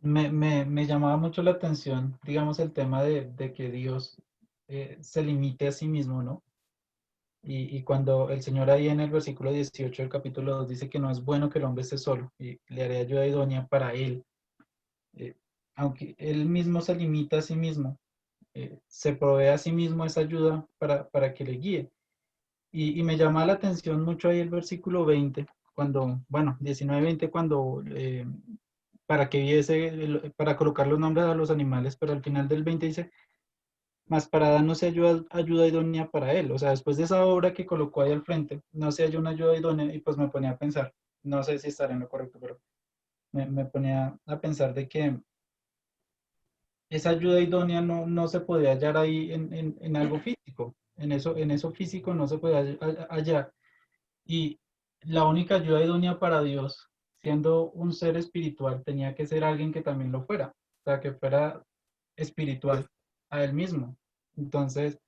Me llamaba mucho la atención, digamos, el tema de que Dios se limite a sí mismo, ¿no? Y cuando el Señor ahí en el versículo 18 del capítulo 2 dice que no es bueno que el hombre esté solo y le haré ayuda idónea para él. Aunque él mismo se limita a sí mismo, se provee a sí mismo esa ayuda para que le guíe. Y me llama la atención mucho ahí el versículo 20, cuando, bueno, 19-20, cuando para que viese, para colocar los nombres a los animales, pero al final del 20 dice, más para Adán no se halló ayuda idónea para él. O sea, después de esa obra que colocó ahí al frente, no se halló una ayuda idónea, y pues me ponía a pensar, no sé si estaré en lo correcto, pero me ponía a pensar de que esa ayuda idónea no se podía hallar ahí en algo físico. En eso físico no se podía hallar. Y la única ayuda idónea para Dios, siendo un ser espiritual, tenía que ser alguien que también lo fuera. O sea, que fuera espiritual a él mismo. Entonces,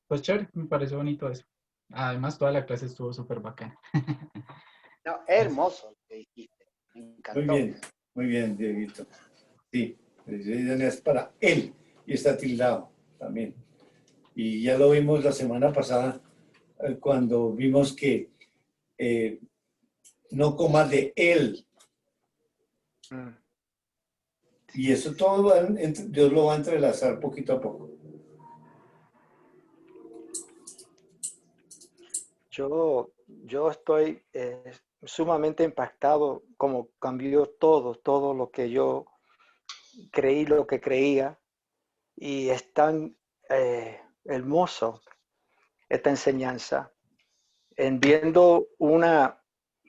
pues chévere, me pareció bonito eso. Además, toda la clase estuvo súper bacana. No, hermoso lo que dijiste, me encantó. Muy bien, Dieguito. Sí, es para él y está tildado también. Y ya lo vimos la semana pasada cuando vimos que no comas de él. Y eso todo Dios lo va a entrelazar poquito a poco. Yo estoy sumamente impactado como cambió todo lo que yo creí, lo que creía, y es tan hermoso esta enseñanza, en viendo una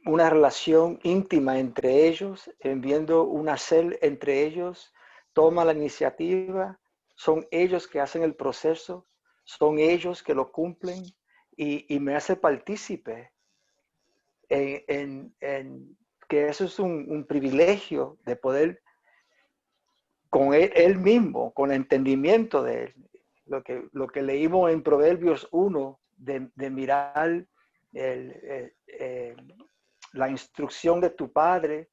relación íntima entre ellos, en viendo un hacer entre ellos, toma la iniciativa, son ellos que hacen el proceso, son ellos que lo cumplen, y me hace partícipe en que eso es un privilegio de poder con él mismo, con el entendimiento de él. Lo que leímos en Proverbios 1, de mirar la instrucción de tu padre,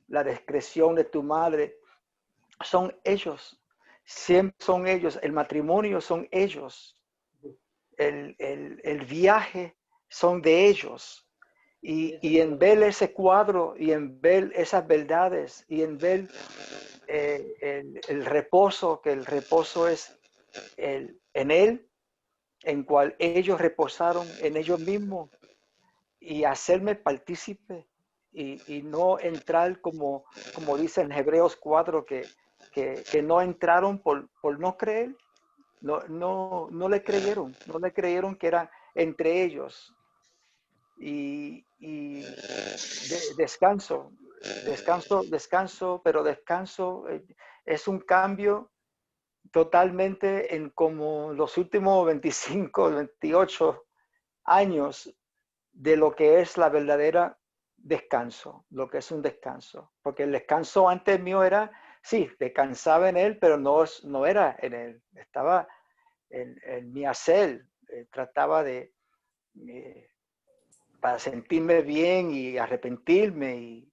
la discreción de tu madre, son ellos. Siempre son ellos. El matrimonio son ellos. El viaje son de ellos. Y en ver ese cuadro, y en ver esas verdades, y en ver el reposo, que el reposo es en Él, en cual ellos reposaron en ellos mismos, y hacerme partícipe, y no entrar como dice en Hebreos 4, que no entraron por no creer, no le creyeron que era entre ellos. Y descanso, pero descanso es un cambio totalmente en como los últimos 25, 28 años de lo que es la verdadera descanso, lo que es un descanso. Porque el descanso antes mío era, sí, descansaba en él, pero no era en él, estaba en mi hacer, trataba de para sentirme bien y arrepentirme,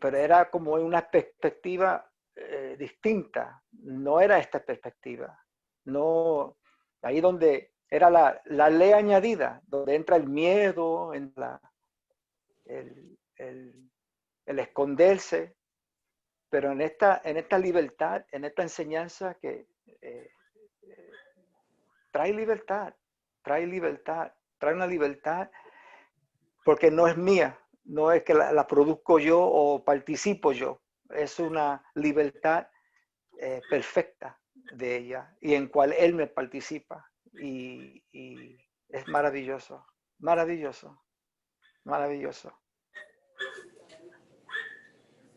pero era como una perspectiva distinta, no era esta perspectiva, no, ahí donde era la ley añadida, donde entra el miedo, entra el esconderse, pero en esta libertad, en esta enseñanza que trae libertad, trae una libertad porque no es mía, no es que la produzco yo o participo yo, es una libertad perfecta de ella y en cual Él me participa y es maravilloso, maravilloso, maravilloso.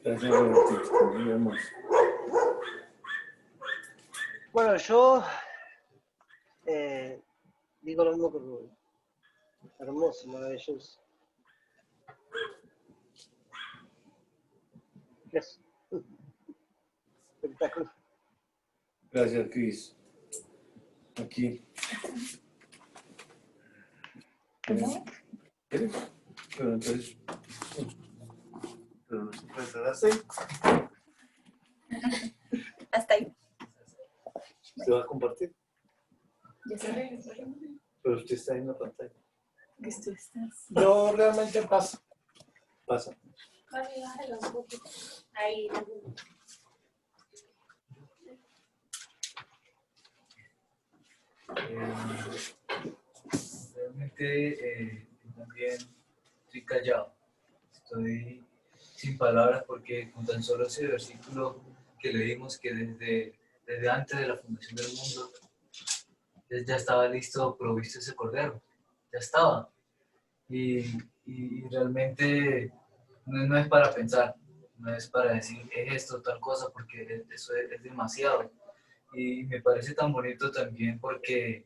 Gracias, Robertito, muy hermoso. Bueno, yo digo lo mismo que Rubén. Hermoso, maravilloso. Eso. Espectáculo. Gracias, Cris. Aquí. ¿Quieres? Pero entonces. Pero no se puede estar así. Hasta ahí. ¿Se va a compartir? Ya se regresó. Pero usted está ahí en la pantalla. Que tú estás. Yo realmente paso. Pasa. Vale, bájalo un poquito. Ahí. Realmente también estoy callado, estoy sin palabras porque con tan solo ese versículo que leímos que desde antes de la fundación del mundo ya estaba listo, provisto ese cordero, ya estaba. Y realmente no es para pensar, no es para decir es esto, tal cosa, porque eso es demasiado. Y me parece tan bonito también porque,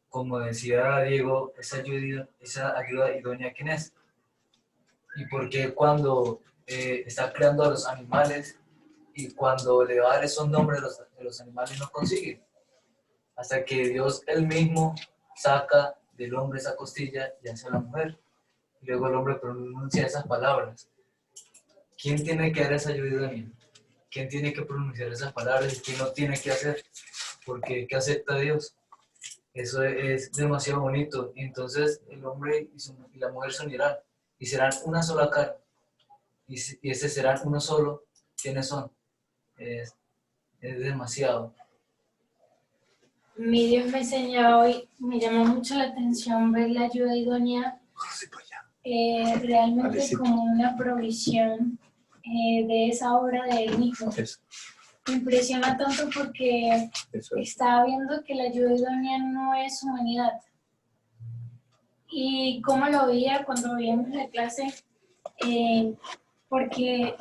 como decía Diego, esa ayuda idónea, ¿quién es? Y porque cuando está creando a los animales y cuando le va a dar esos nombres de los animales no consigue. Hasta que Dios él mismo saca del hombre esa costilla y hace a la mujer. Y luego el hombre pronuncia esas palabras. ¿Quién tiene que dar esa ayuda idónea? ¿Quién tiene que pronunciar esas palabras y quién no tiene que hacer? Porque ¿qué acepta Dios? Eso es demasiado bonito. Y entonces el hombre y la mujer se unirán y serán una sola carne. Y ese serán uno solo. ¿Quiénes son? Es demasiado. Mi Dios me enseña hoy, me llama mucho la atención ver la ayuda idónea realmente como una provisión de esa obra de Él mismo. Me impresiona tanto porque estaba viendo que la ayuda idónea no es humanidad. Y cómo lo veía cuando veíamos la clase, porque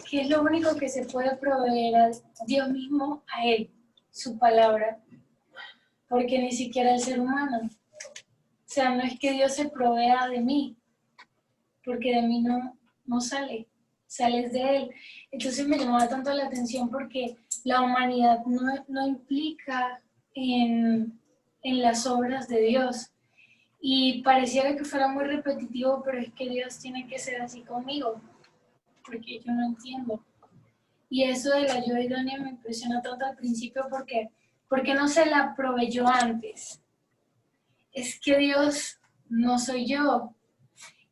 ¿qué es lo único que se puede proveer a Dios mismo, a Él? Su palabra. Porque ni siquiera el ser humano. O sea, no es que Dios se provea de mí, porque de mí no sales de Él. Entonces me llamaba tanto la atención porque la humanidad no implica en las obras de Dios. Y pareciera que fuera muy repetitivo, pero es que Dios tiene que ser así conmigo, porque yo no entiendo. Y eso de la ayuda idónea me impresiona tanto al principio porque no se la proveyó antes. Es que Dios no soy yo.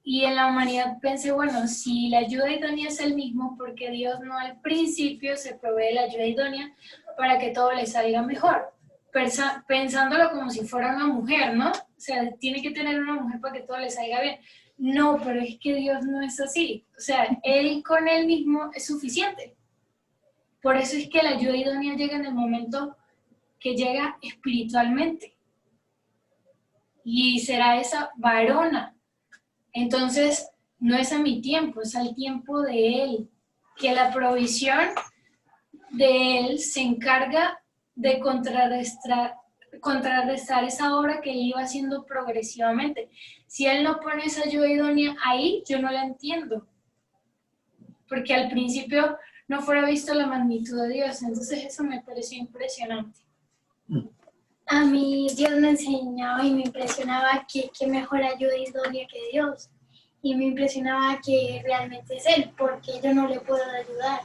Y en la humanidad pensé, bueno, si la ayuda idónea es el mismo, porque Dios no al principio se provee la ayuda idónea para que todo le salga mejor. Pensándolo como si fuera una mujer, ¿no? O sea, tiene que tener una mujer para que todo le salga bien. No, pero es que Dios no es así. O sea, Él con Él mismo es suficiente. Por eso es que la ayuda idónea llega en el momento que llega espiritualmente. Y será esa varona. Entonces, no es a mi tiempo, es al tiempo de Él. Que la provisión de Él se encarga de contrarrestar esa obra que Él iba haciendo progresivamente. Si Él no pone esa ayuda idónea ahí, yo no la entiendo. Porque al principio no fuera visto la magnitud de Dios. Entonces eso me pareció impresionante. A mí Dios me enseñaba y me impresionaba que mejor ayuda idónea que Dios. Y me impresionaba que realmente es Él, porque yo no le puedo ayudar.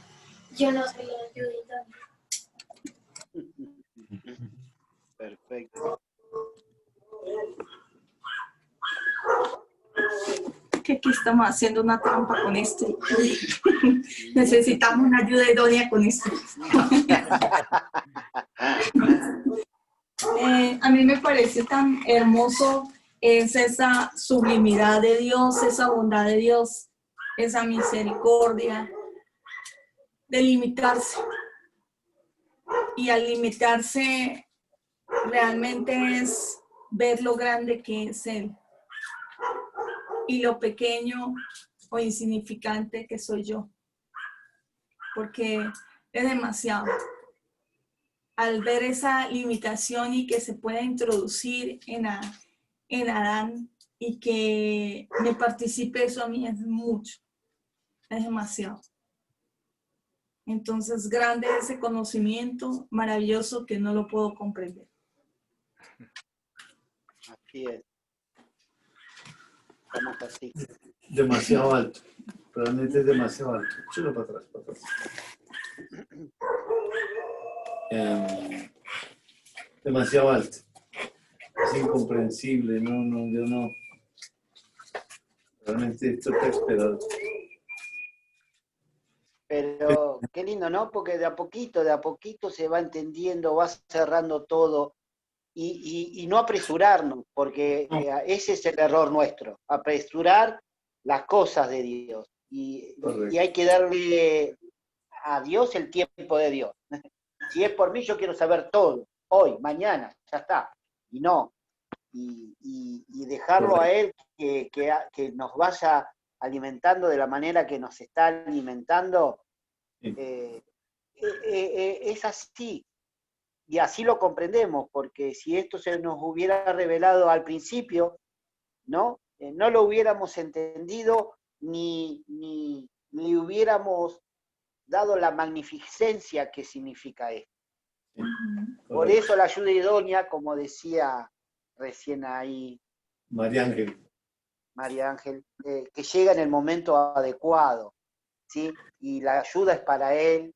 Yo no soy la ayuda idónea. Perfecto. Que aquí estamos haciendo una trampa con esto. Necesitamos una ayuda idónea con esto. A mí me parece tan hermoso es esa sublimidad de Dios, esa bondad de Dios, esa misericordia de limitarse. Y al limitarse realmente es ver lo grande que es Él y lo pequeño o insignificante que soy yo, porque es demasiado. Al ver esa limitación y que se pueda introducir en Adán y que me participe eso a mí es mucho, es demasiado. Entonces, grande ese conocimiento, maravilloso que no lo puedo comprender. Así es. Estamos así. Demasiado alto. Realmente es demasiado alto. Échalo para atrás, para atrás. Demasiado alto. Es incomprensible. Yo no. Realmente esto está esperado. Pero qué lindo, ¿no? Porque de a poquito se va entendiendo, va cerrando todo y no apresurarnos, porque ese es el error nuestro, apresurar las cosas de Dios. Y hay que darle a Dios el tiempo de Dios. Si es por mí, yo quiero saber todo, hoy, mañana, ya está. Y no. Y dejarlo a Él que nos vaya alimentando de la manera que nos está alimentando, es así. Y así lo comprendemos, porque si esto se nos hubiera revelado al principio, ¿no? No lo hubiéramos entendido ni hubiéramos dado la magnificencia que significa esto. Por eso la ayuda idónea, como decía recién ahí María Ángel, que llega en el momento adecuado, ¿sí? Y la ayuda es para Él,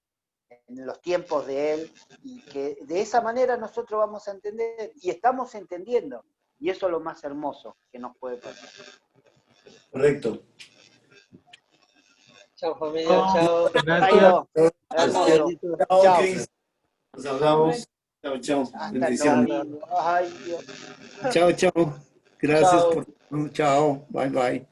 en los tiempos de Él, y que de esa manera nosotros vamos a entender, y estamos entendiendo, y eso es lo más hermoso que nos puede pasar. Correcto. Chao, familia, chao. Gracias. Hermoso. Chao, Cris. Nos hablamos. Chao. Hasta Bendiciones. luego. Ay, Dios. Chao. Gracias Chao. por... Chao. Bye.